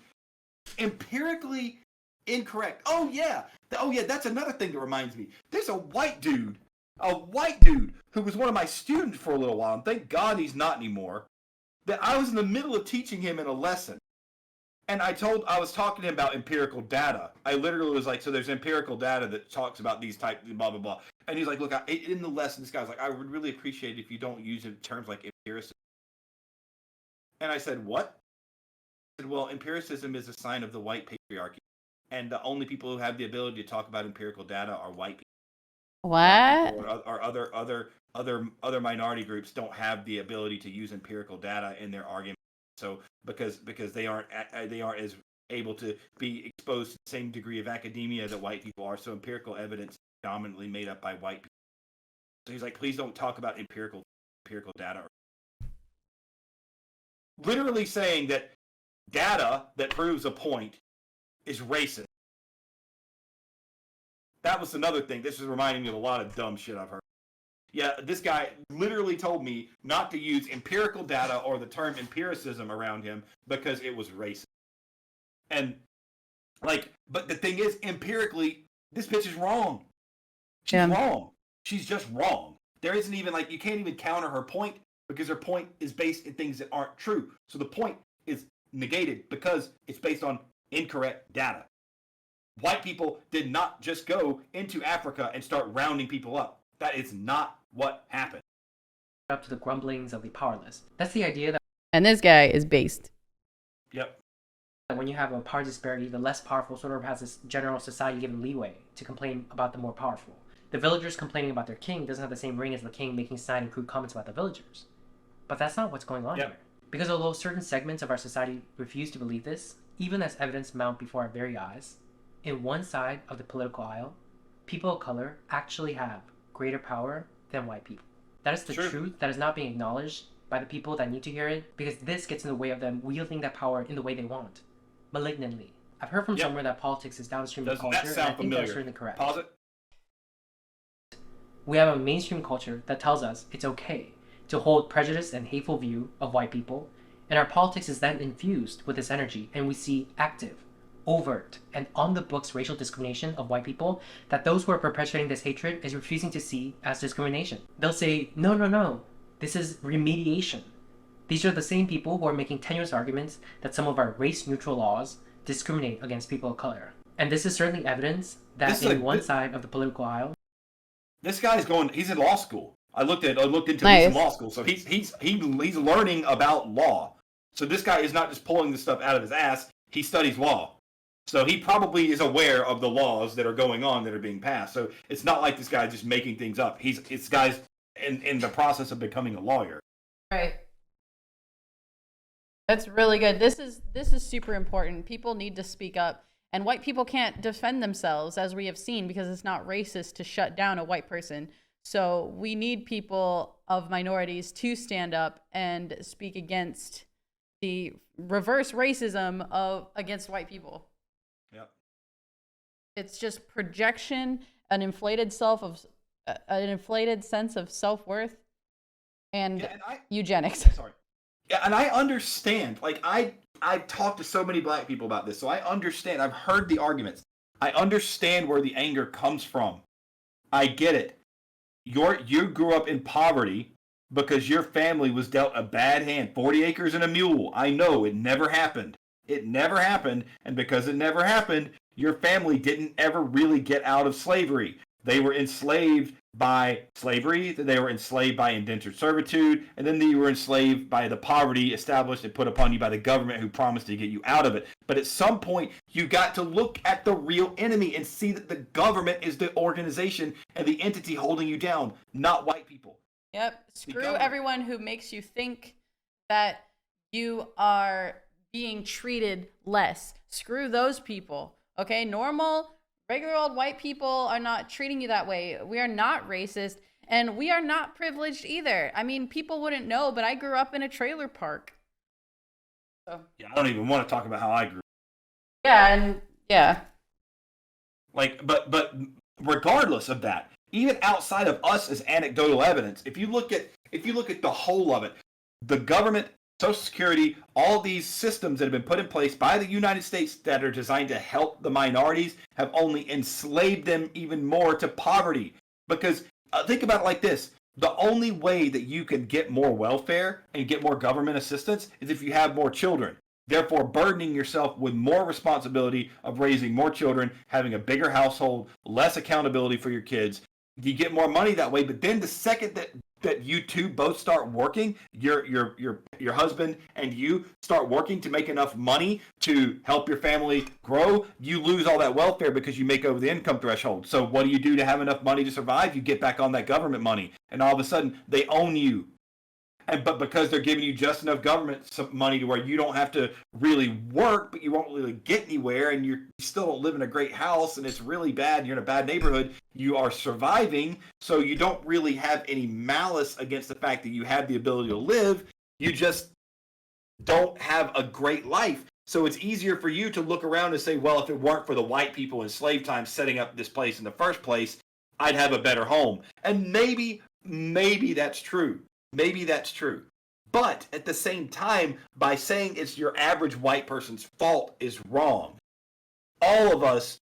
empirically incorrect. Oh yeah, that's another thing that reminds me. There's a white dude who was one of my students for a little while, and thank God he's not anymore, that I was in the middle of teaching him in a lesson. And I was talking to him about empirical data. I literally was like, so there's empirical data that talks about these types, blah, blah, blah. And he's like, look, in the lesson, this guy's like, I would really appreciate it if you don't use terms like empiricism. And I said, what? I said, well, empiricism is a sign of the white patriarchy. And the only people who have the ability to talk about empirical data are white people. What? Or other minority groups don't have the ability to use empirical data in their argument. So because they aren't as able to be exposed to the same degree of academia that white people are, so empirical evidence is dominantly made up by white people. So he's like, please don't talk about empirical data. Literally saying that data that proves a point is racist. That was another thing. This is reminding me of a lot of dumb shit I've heard. Yeah, this guy literally told me not to use empirical data or the term empiricism around him because it was racist. And, but the thing is, empirically, this bitch is wrong. She's wrong. She's just wrong. There isn't even, you can't even counter her point because her point is based in things that aren't true. So the point is negated because it's based on incorrect data. White people did not just go into Africa and start rounding people up. That is not what happened. Up to the grumblings of the powerless. That's the idea that. And this guy is based. Yep. When you have a power disparity, the less powerful sort of has this general society given leeway to complain about the more powerful. The villagers complaining about their king doesn't have the same ring as the king making snide and crude comments about the villagers. But that's not what's going on here. Because although certain segments of our society refuse to believe this, even as evidence mount before our very eyes, in one side of the political aisle, people of color actually have greater power than white people. That is the truth that is not being acknowledged by the people that need to hear it, because this gets in the way of them wielding that power in the way they want, malignantly. I've heard from somewhere that politics is downstream of culture, and I think that's certainly correct. Pause it. We have a mainstream culture that tells us it's okay to hold prejudice and hateful view of white people, and our politics is then infused with this energy, and we see active, overt, and on-the-books racial discrimination of white people that those who are perpetuating this hatred is refusing to see as discrimination. They'll say, no, this is remediation. These are the same people who are making tenuous arguments that some of our race-neutral laws discriminate against people of color. And this is certainly evidence that in one side of the political aisle, this guy's he's in law school. I looked into he's in law school, so he's learning about law. So this guy is not just pulling this stuff out of his ass, he studies law. So he probably is aware of the laws that are going on that are being passed. So it's not like this guy's just making things up. It's guy's in the process of becoming a lawyer. Right. That's really good. This is super important. People need to speak up, and white people can't defend themselves, as we have seen, because it's not racist to shut down a white person. So we need people of minorities to stand up and speak against the reverse racism against white people. Yep. It's just projection, an inflated sense of self-worth, and eugenics. Sorry. Yeah, and I understand. I've talked to so many black people about this, so I understand. I've heard the arguments. I understand where the anger comes from. I get it. You grew up in poverty because your family was dealt a bad hand. 40 acres and a mule. I know, it never happened. It never happened, and because it never happened, your family didn't ever really get out of slavery. They were enslaved by slavery, they were enslaved by indentured servitude, and then they were enslaved by the poverty established and put upon you by the government who promised to get you out of it. But at some point, you got to look at the real enemy and see that the government is the organization and the entity holding you down, not white people. Yep. Screw everyone who makes you think that you are being treated less. Screw those people. Okay? Normal, regular old white people are not treating you that way. We are not racist, and we are not privileged either. I mean, people wouldn't know, but I grew up in a trailer park. So. Yeah, I don't even want to talk about how I grew up. Yeah, and yeah. Like, but regardless of that, even outside of us as anecdotal evidence, if you look at the whole of it, the government, Social Security, all these systems that have been put in place by the United States that are designed to help the minorities have only enslaved them even more to poverty. Because think about it like this. The only way that you can get more welfare and get more government assistance is if you have more children. Therefore, burdening yourself with more responsibility of raising more children, having a bigger household, less accountability for your kids. You get more money that way, but then the second that you two both start working, your husband and you start working to make enough money to help your family grow, you lose all that welfare because you make over the income threshold. So what do you do to have enough money to survive? You get back on that government money, and all of a sudden they own you. But because they're giving you just enough government money to where you don't have to really work, but you won't really get anywhere, and you still don't live in a great house, and it's really bad, you're in a bad neighborhood, you are surviving, so you don't really have any malice against the fact that you have the ability to live, you just don't have a great life. So it's easier for you to look around and say, well, if it weren't for the white people in slave time setting up this place in the first place, I'd have a better home. And maybe that's true. Maybe that's true. But at the same time, by saying it's your average white person's fault is wrong. All of us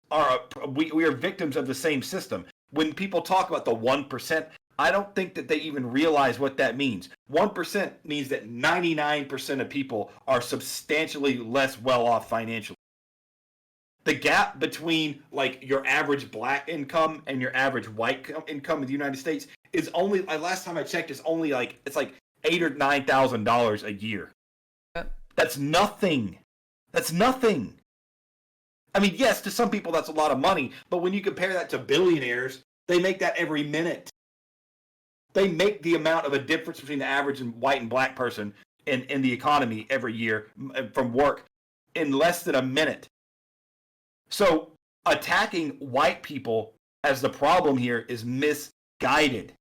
we are victims of the same system. When people talk about the 1%, I don't think that they even realize what that means. 1% means that 99% of people are substantially less well off financially. The gap between like your average black income and your average white income in the United States is only, last time I checked, it's only like $8,000 or $9,000 a year. That's nothing. That's nothing. I mean, yes, to some people that's a lot of money, but when you compare that to billionaires, they make that every minute. They make the amount of a difference between the average and white and black person in the economy every year from work in less than a minute. So attacking white people as the problem here is misguided.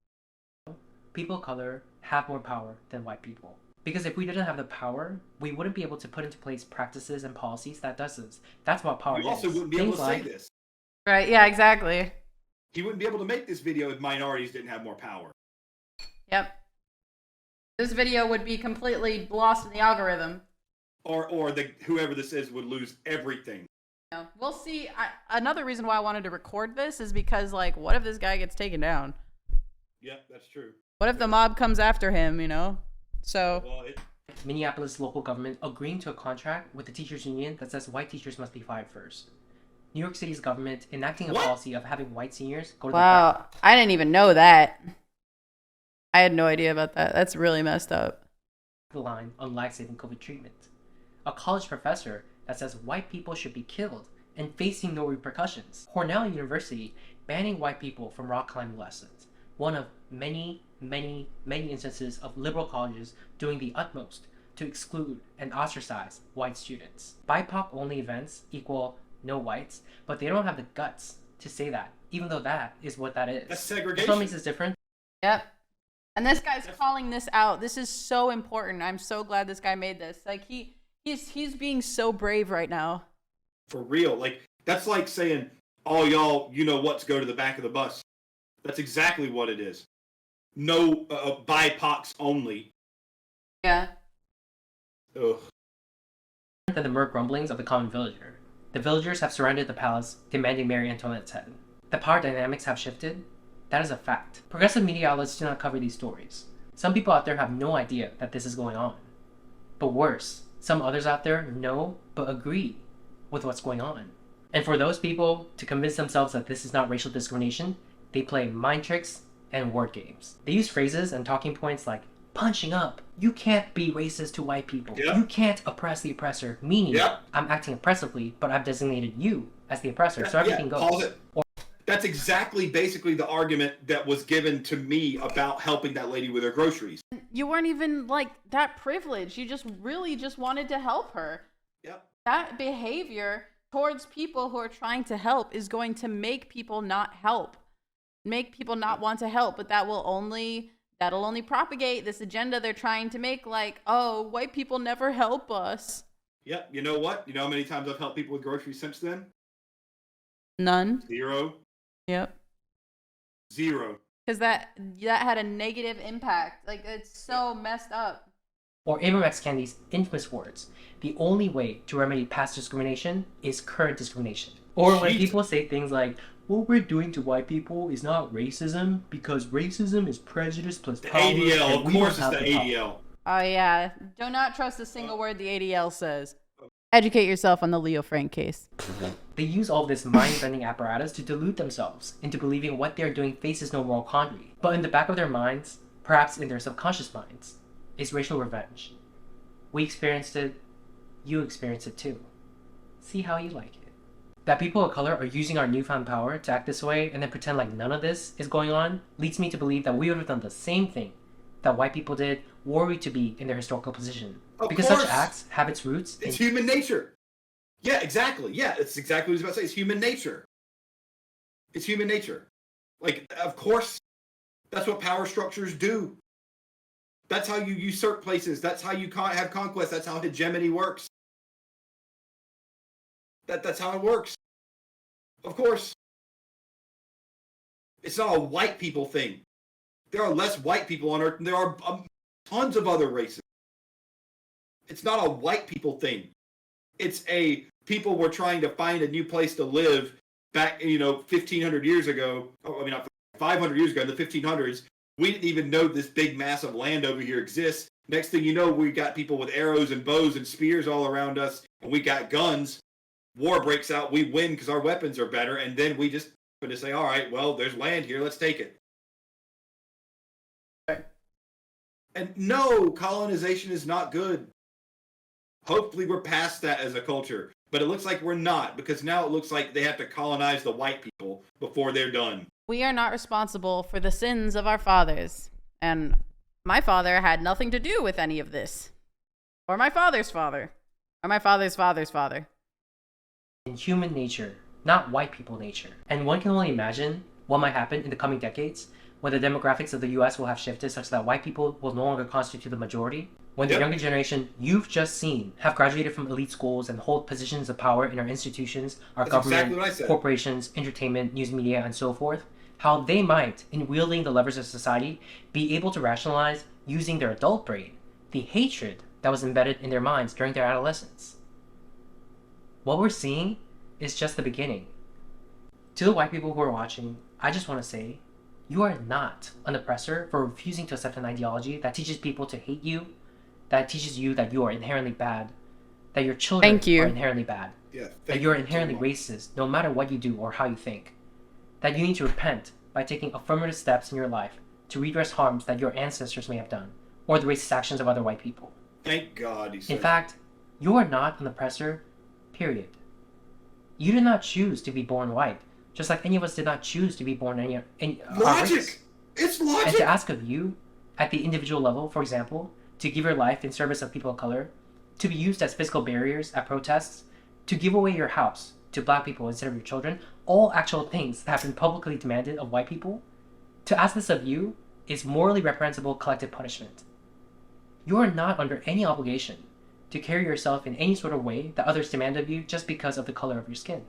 People of color have more power than white people. Because if we didn't have the power, we wouldn't be able to put into place practices and policies that does this. That's what power is. You also wouldn't be able to say this. Right, yeah, exactly. He wouldn't be able to make this video if minorities didn't have more power. Yep. This video would be completely lost in the algorithm. Or whoever this is would lose everything. Yeah, we'll see. Another reason why I wanted to record this is because, like, what if this guy gets taken down? Yeah, that's true. What if the mob comes after him, you know? So... Minneapolis local government agreeing to a contract with the teachers union that says white teachers must be fired first. New York City's government enacting a policy of having white seniors go to wow, I didn't even know that. I had no idea about that. That's really messed up. The line on life-saving COVID treatment. A college professor that says white people should be killed and facing no repercussions. Cornell University banning white people from rock climbing lessons. One of many instances of liberal colleges doing the utmost to exclude and ostracize white students. BIPOC only events equal no whites, but they don't have the guts to say that, even though that is what that is. That's segregation. What makes this different? Yep. And this guy's calling this out. This is so important. I'm so glad this guy made this. Like he's being so brave right now. For real. Like that's like saying, "Oh y'all, you know what, to go to the back of the bus." That's exactly what it is. No BIPOCs only. Yeah. Ugh. Than the mere grumblings of the common villager. The villagers have surrounded the palace, demanding Marie Antoinette's head. The power dynamics have shifted. That is a fact. Progressive media outlets do not cover these stories. Some people out there have no idea that this is going on. But worse, some others out there know but agree with what's going on. And for those people to convince themselves that this is not racial discrimination, they play mind tricks and word games. They use phrases and talking points like punching up. You can't be racist to white people. Yep. You can't oppress the oppressor, meaning Yep. I'm acting oppressively, but I've designated you as the oppressor, so everything goes. That's exactly basically the argument that was given to me about helping that lady with her groceries. You weren't even like that privileged. You just really just wanted to help her. Yep. That behavior towards people who are trying to help is going to make people not help, make people not want to help, but that'll only propagate this agenda they're trying to make, like, oh, white people never help us. Yep. You know what? You know how many times I've helped people with groceries since then? None. 0. Yep. 0. Because that had a negative impact. Like, it's so messed up. Or Ibram X. Kendi's infamous words, the only way to remedy past discrimination is current discrimination. Or when people say things like, what we're doing to white people is not racism, because racism is prejudice plus power. ADL, of course it's the ADL. Oh, yeah. Do not trust a single word the ADL says. Educate yourself on the Leo Frank case. They use all this mind-bending apparatus to delude themselves into believing what they're doing faces no moral quandary. But in the back of their minds, perhaps in their subconscious minds, is racial revenge. We experienced it, you experienced it too. See how you like it. That people of color are using our newfound power to act this way and then pretend like none of this is going on leads me to believe that we would have done the same thing that white people did were we to be in their historical position. Because such acts have its roots in... It's human nature. Yeah, exactly. Yeah, it's exactly what I was about to say. It's human nature. It's human nature. Like, of course, that's what power structures do. That's how you usurp places. That's how you have conquest. That's how hegemony works. That's how it works. Of course. It's not a white people thing. There are less white people on Earth than there are tons of other races. It's not a white people thing. It's a people were trying to find a new place to live back, 1,500 years ago. I mean, not 500 years ago, in the 1500s. We didn't even know this big mass of land over here exists. Next thing you know, we got people with arrows and bows and spears all around us, and we got guns. War breaks out, we win because our weapons are better, and then we just say, all right, well, there's land here, let's take it. And no, colonization is not good. Hopefully we're past that as a culture. But it looks like we're not, because now it looks like they have to colonize the white people before they're done. We are not responsible for the sins of our fathers. And my father had nothing to do with any of this. Or my father's father. Or my father's father's father. In human nature, not white people nature. And one can only imagine what might happen in the coming decades when the demographics of the US will have shifted such that white people will no longer constitute the majority. When the younger generation you've just seen have graduated from elite schools and hold positions of power in our institutions, our government, corporations, entertainment, news media, and so forth, how they might, in wielding the levers of society, be able to rationalize, using their adult brain, the hatred that was embedded in their minds during their adolescence. What we're seeing is just the beginning. To the white people who are watching, I just want to say, you are not an oppressor for refusing to accept an ideology that teaches people to hate you, that teaches you that you are inherently bad, that your children are inherently bad, that you're inherently racist no matter what you do or how you think, that you need to repent by taking affirmative steps in your life to redress harms that your ancestors may have done, or the racist actions of other white people. Thank God, he said. In fact, you are not an oppressor, period. You did not choose to be born white, just like any of us did not choose to be born any logic! It's logic! And to ask of you, at the individual level, for example, to give your life in service of people of color, to be used as physical barriers at protests, to give away your house to black people instead of your children, all actual things that have been publicly demanded of white people, to ask this of you is morally reprehensible collective punishment. You are not under any obligation to carry yourself in any sort of way that others demand of you just because of the color of your skin.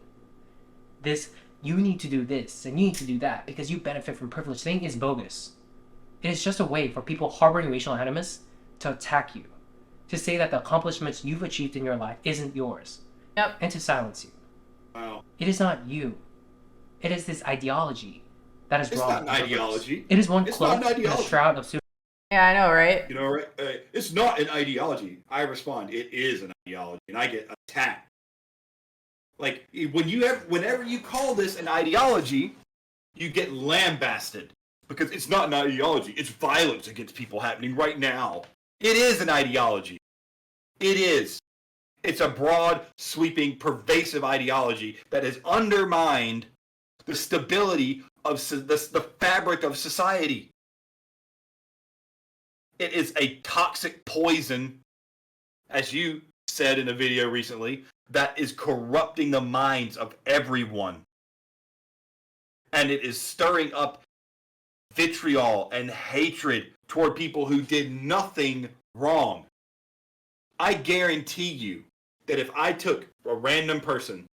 This, you need to do this and you need to do that because you benefit from privilege thing is bogus. It is just a way for people harboring racial animus to attack you, to say that the accomplishments you've achieved in your life isn't yours, and to silence you. It is not you. It is this ideology that is It's wrong. not an ideology. It is one It's cloak not an and a ideology. shroud of pseudo. Yeah, I know, right? You know, right? It's not an ideology. I respond, it is an ideology, and I get attacked. Like whenever you call this an ideology, you get lambasted because it's not an ideology. It's violence against people happening right now. It is an ideology. It is. It's a broad, sweeping, pervasive ideology that has undermined the stability of the fabric of society. It is a toxic poison, as you said in a video recently, that is corrupting the minds of everyone. And it is stirring up vitriol and hatred toward people who did nothing wrong. I guarantee you that if I took a random person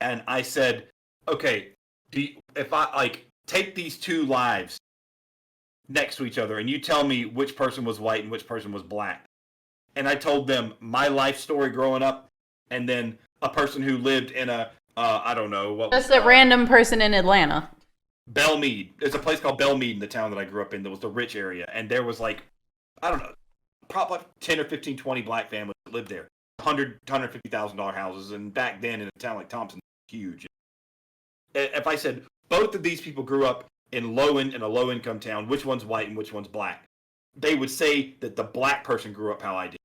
and I said, okay, if I take these two lives next to each other and you tell me which person was white and which person was black, and I told them my life story growing up, and then a person who lived in a, I don't know. What Just a random person in Atlanta. Belmead. There's a place called Belmead in the town that I grew up in that was the rich area. And there was I don't know, probably 10 or 15, 20 black families that lived there. $150,000 houses. And back then in a town like Thompson, huge. If I said both of these people grew up in a low-income town, which one's white and which one's black? They would say that the black person grew up how I did.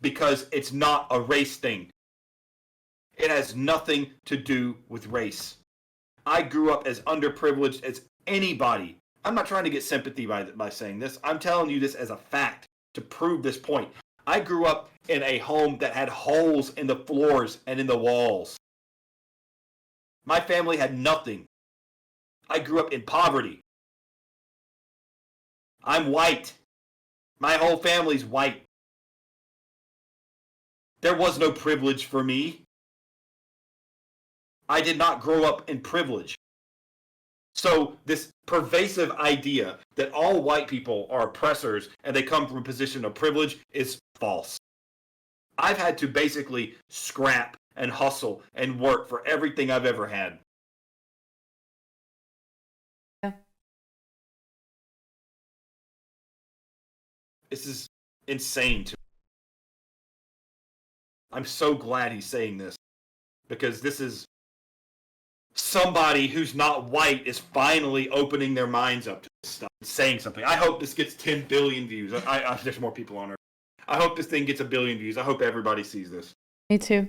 Because it's not a race thing. It has nothing to do with race. I grew up as underprivileged as anybody. I'm not trying to get sympathy by saying this. I'm telling you this as a fact to prove this point. I grew up in a home that had holes in the floors and in the walls. My family had nothing. I grew up in poverty. I'm white. My whole family's white. There was no privilege for me. I did not grow up in privilege. So this pervasive idea that all white people are oppressors and they come from a position of privilege is false. I've had to basically scrap and hustle and work for everything I've ever had. Yeah. This is insane to me. I'm so glad he's saying this, because this is somebody who's not white is finally opening their minds up to this stuff and saying something. I hope this gets 10 billion views. There's more people on Earth. I hope this thing gets 1 billion views. I hope everybody sees this. Me too.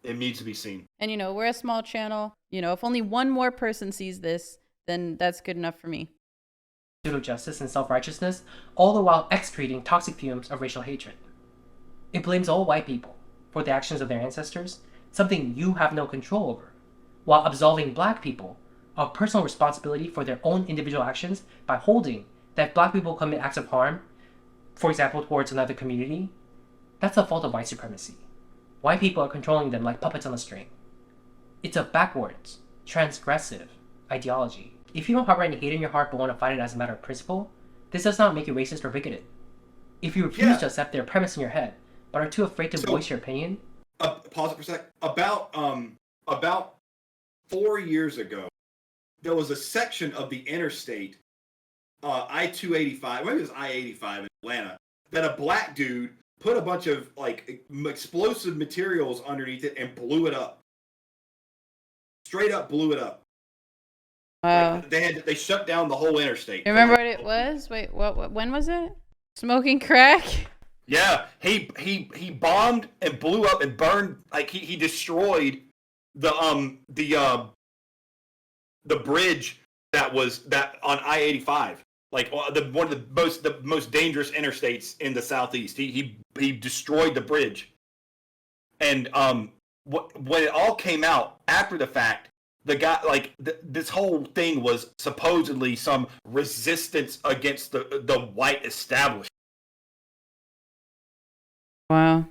It needs to be seen. And we're a small channel. If only one more person sees this, then that's good enough for me. Pseudo-justice and self-righteousness, all the while excreting toxic fumes of racial hatred. It blames all white people for the actions of their ancestors, something you have no control over, while absolving black people of personal responsibility for their own individual actions by holding that if black people commit acts of harm, for example towards another community, that's the fault of white supremacy. White people are controlling them like puppets on a string. It's a backwards, transgressive ideology. If you don't harbor any hate in your heart but want to fight it as a matter of principle, this does not make you racist or bigoted. If you refuse to accept their premise in your head, but are too afraid to voice your opinion. Pause it for a sec. About 4 years ago, there was a section of the interstate, I-285, maybe it was I-85 in Atlanta, that a black dude put a bunch of explosive materials underneath it and blew it up. Straight up blew it up. Wow. They shut down the whole interstate. You remember what it was? Wait, what? When was it? Smoking crack? Yeah, he bombed and blew up and burned, he destroyed the bridge that on I-85, one of the most dangerous interstates in the southeast. He destroyed the bridge, and when it all came out after the fact, the guy this whole thing was supposedly some resistance against the white establishment. Wow.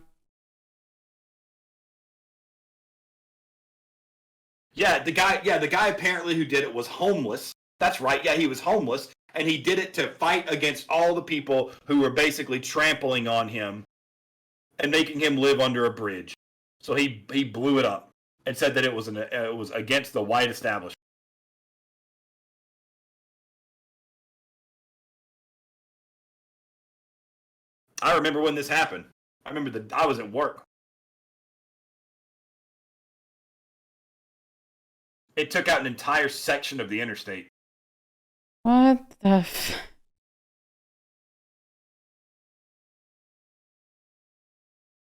The guy apparently who did it was homeless. That's right. Yeah, he was homeless, and he did it to fight against all the people who were basically trampling on him and making him live under a bridge. So he blew it up. and said that it was against the white establishment. I remember when this happened. I remember that I was at work. It took out an entire section of the interstate. What the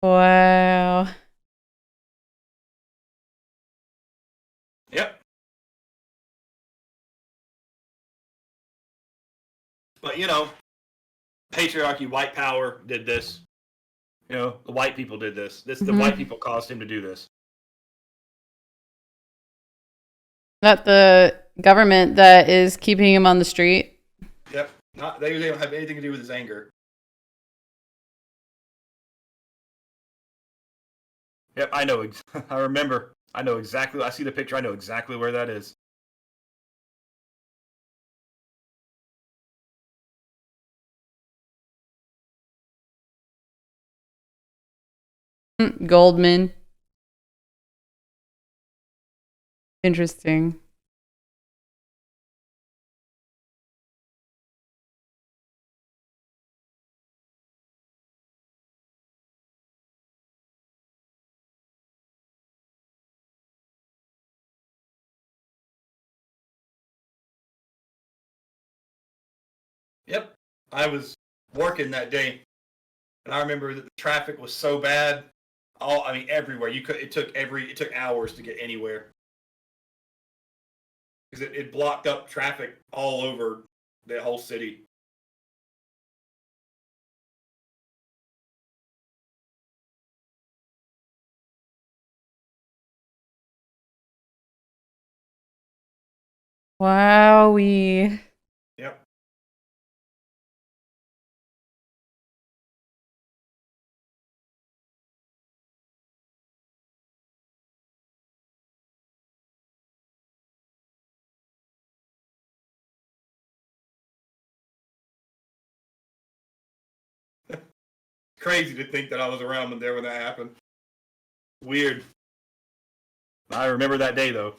Wow. Yep. But, you know, patriarchy, white power did this. You know, the white people did this. The white people caused him to do this. Not the government that is keeping him on the street. Yep. They don't have anything to do with his anger. Yep, I know. I remember. I know exactly. I see the picture. I know exactly where that is. Goldman. Interesting. Yep. I was working that day, and I remember that the traffic was so bad. Everywhere. It took hours to get anywhere. Because it blocked up traffic all over the whole city. Wowie. Yep. Crazy to think that I was around when that happened. Weird. I remember that day though.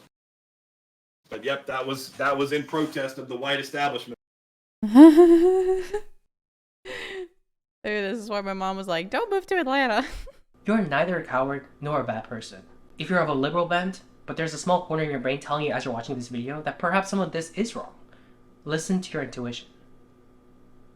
But yep, that was in protest of the white establishment. Maybe this is why my mom was like, "Don't move to Atlanta." You're neither a coward nor a bad person. If you're of a liberal bent, but there's a small corner in your brain telling you as you're watching this video that perhaps some of this is wrong, listen to your intuition.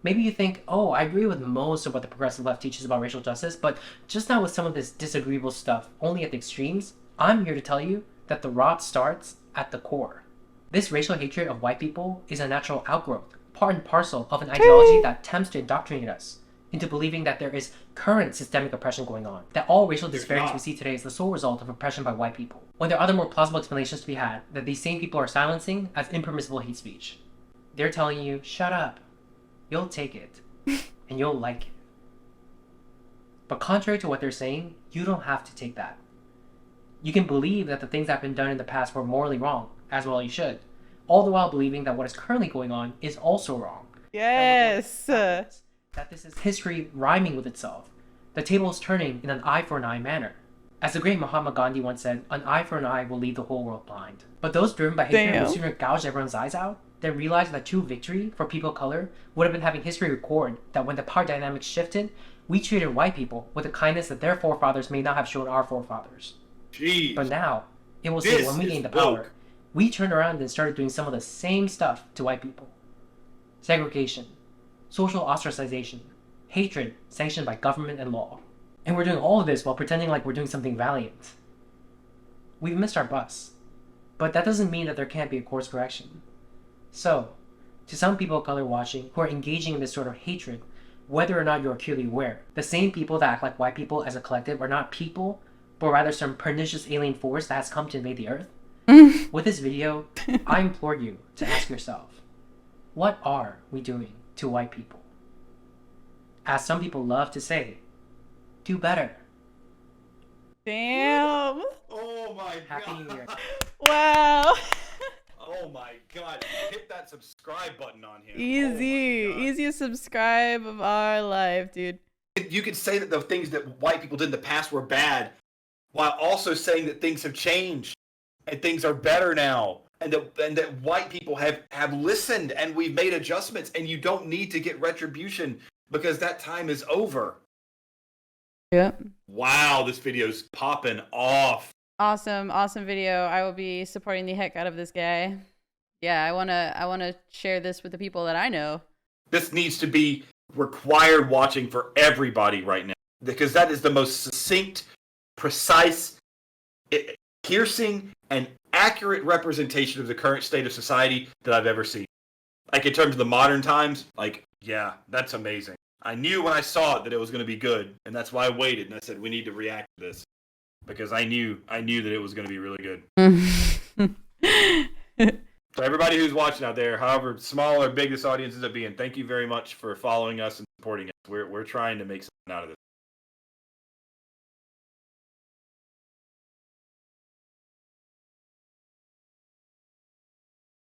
Maybe you think, oh, I agree with most of what the progressive left teaches about racial justice, but just not with some of this disagreeable stuff, only at the extremes. I'm here to tell you that the rot starts at the core. This racial hatred of white people is a natural outgrowth, part and parcel of an ideology that attempts to indoctrinate us into believing that there is current systemic oppression going on, that all racial disparities we see today is the sole result of oppression by white people, when there are other more plausible explanations to be had that these same people are silencing as impermissible hate speech. They're telling you, shut up. You'll take it, and you'll like it. But contrary to what they're saying, you don't have to take that. You can believe that the things that have been done in the past were morally wrong, as well you should, all the while believing that what is currently going on is also wrong. Yes. That this is history rhyming with itself. The table is turning in an eye for an eye manner. As the great Mahatma Gandhi once said, an eye for an eye will leave the whole world blind. But those driven by hatred will sooner gouge everyone's eyes out than realize that true victory for people of color would have been having history record that when the power dynamics shifted, we treated white people with a kindness that their forefathers may not have shown our forefathers. Jeez. But now, it will say when we gained the power, we turned around and started doing some of the same stuff to white people. Segregation, social ostracization, hatred sanctioned by government and law. And we're doing all of this while pretending like we're doing something valiant. We've missed our bus. But that doesn't mean that there can't be a course correction. So, to some people of color watching who are engaging in this sort of hatred, whether or not you're acutely aware, the same people that act like white people as a collective are not people, but rather some pernicious alien force that has come to invade the earth. With this video, I implore you to ask yourself, what are we doing to white people? As some people love to say, do better. Damn. Oh my god. Happy New Year. Wow. Oh my god. Hit that subscribe button on here. Easy. Easiest subscribe of our life, dude. You could say that the things that white people did in the past were bad while also saying that things have changed and things are better now, and that white people have listened and we've made adjustments, and you don't need to get retribution because that time is over. Yep. Wow, this video's popping off. Awesome video. I will be supporting the heck out of this guy. Yeah, I wanna share this with the people that I know. This needs to be required watching for everybody right now, because that is the most succinct, precise, piercing, and accurate representation of the current state of society that I've ever seen. Like, in terms of the modern times, like, yeah, that's amazing. I knew when I saw it that it was going to be good, and that's why I waited, and I said, we need to react to this, because I knew that it was going to be really good. So everybody who's watching out there, however small or big this audience ends up being, thank you very much for following us and supporting us. We're trying to make something out of this.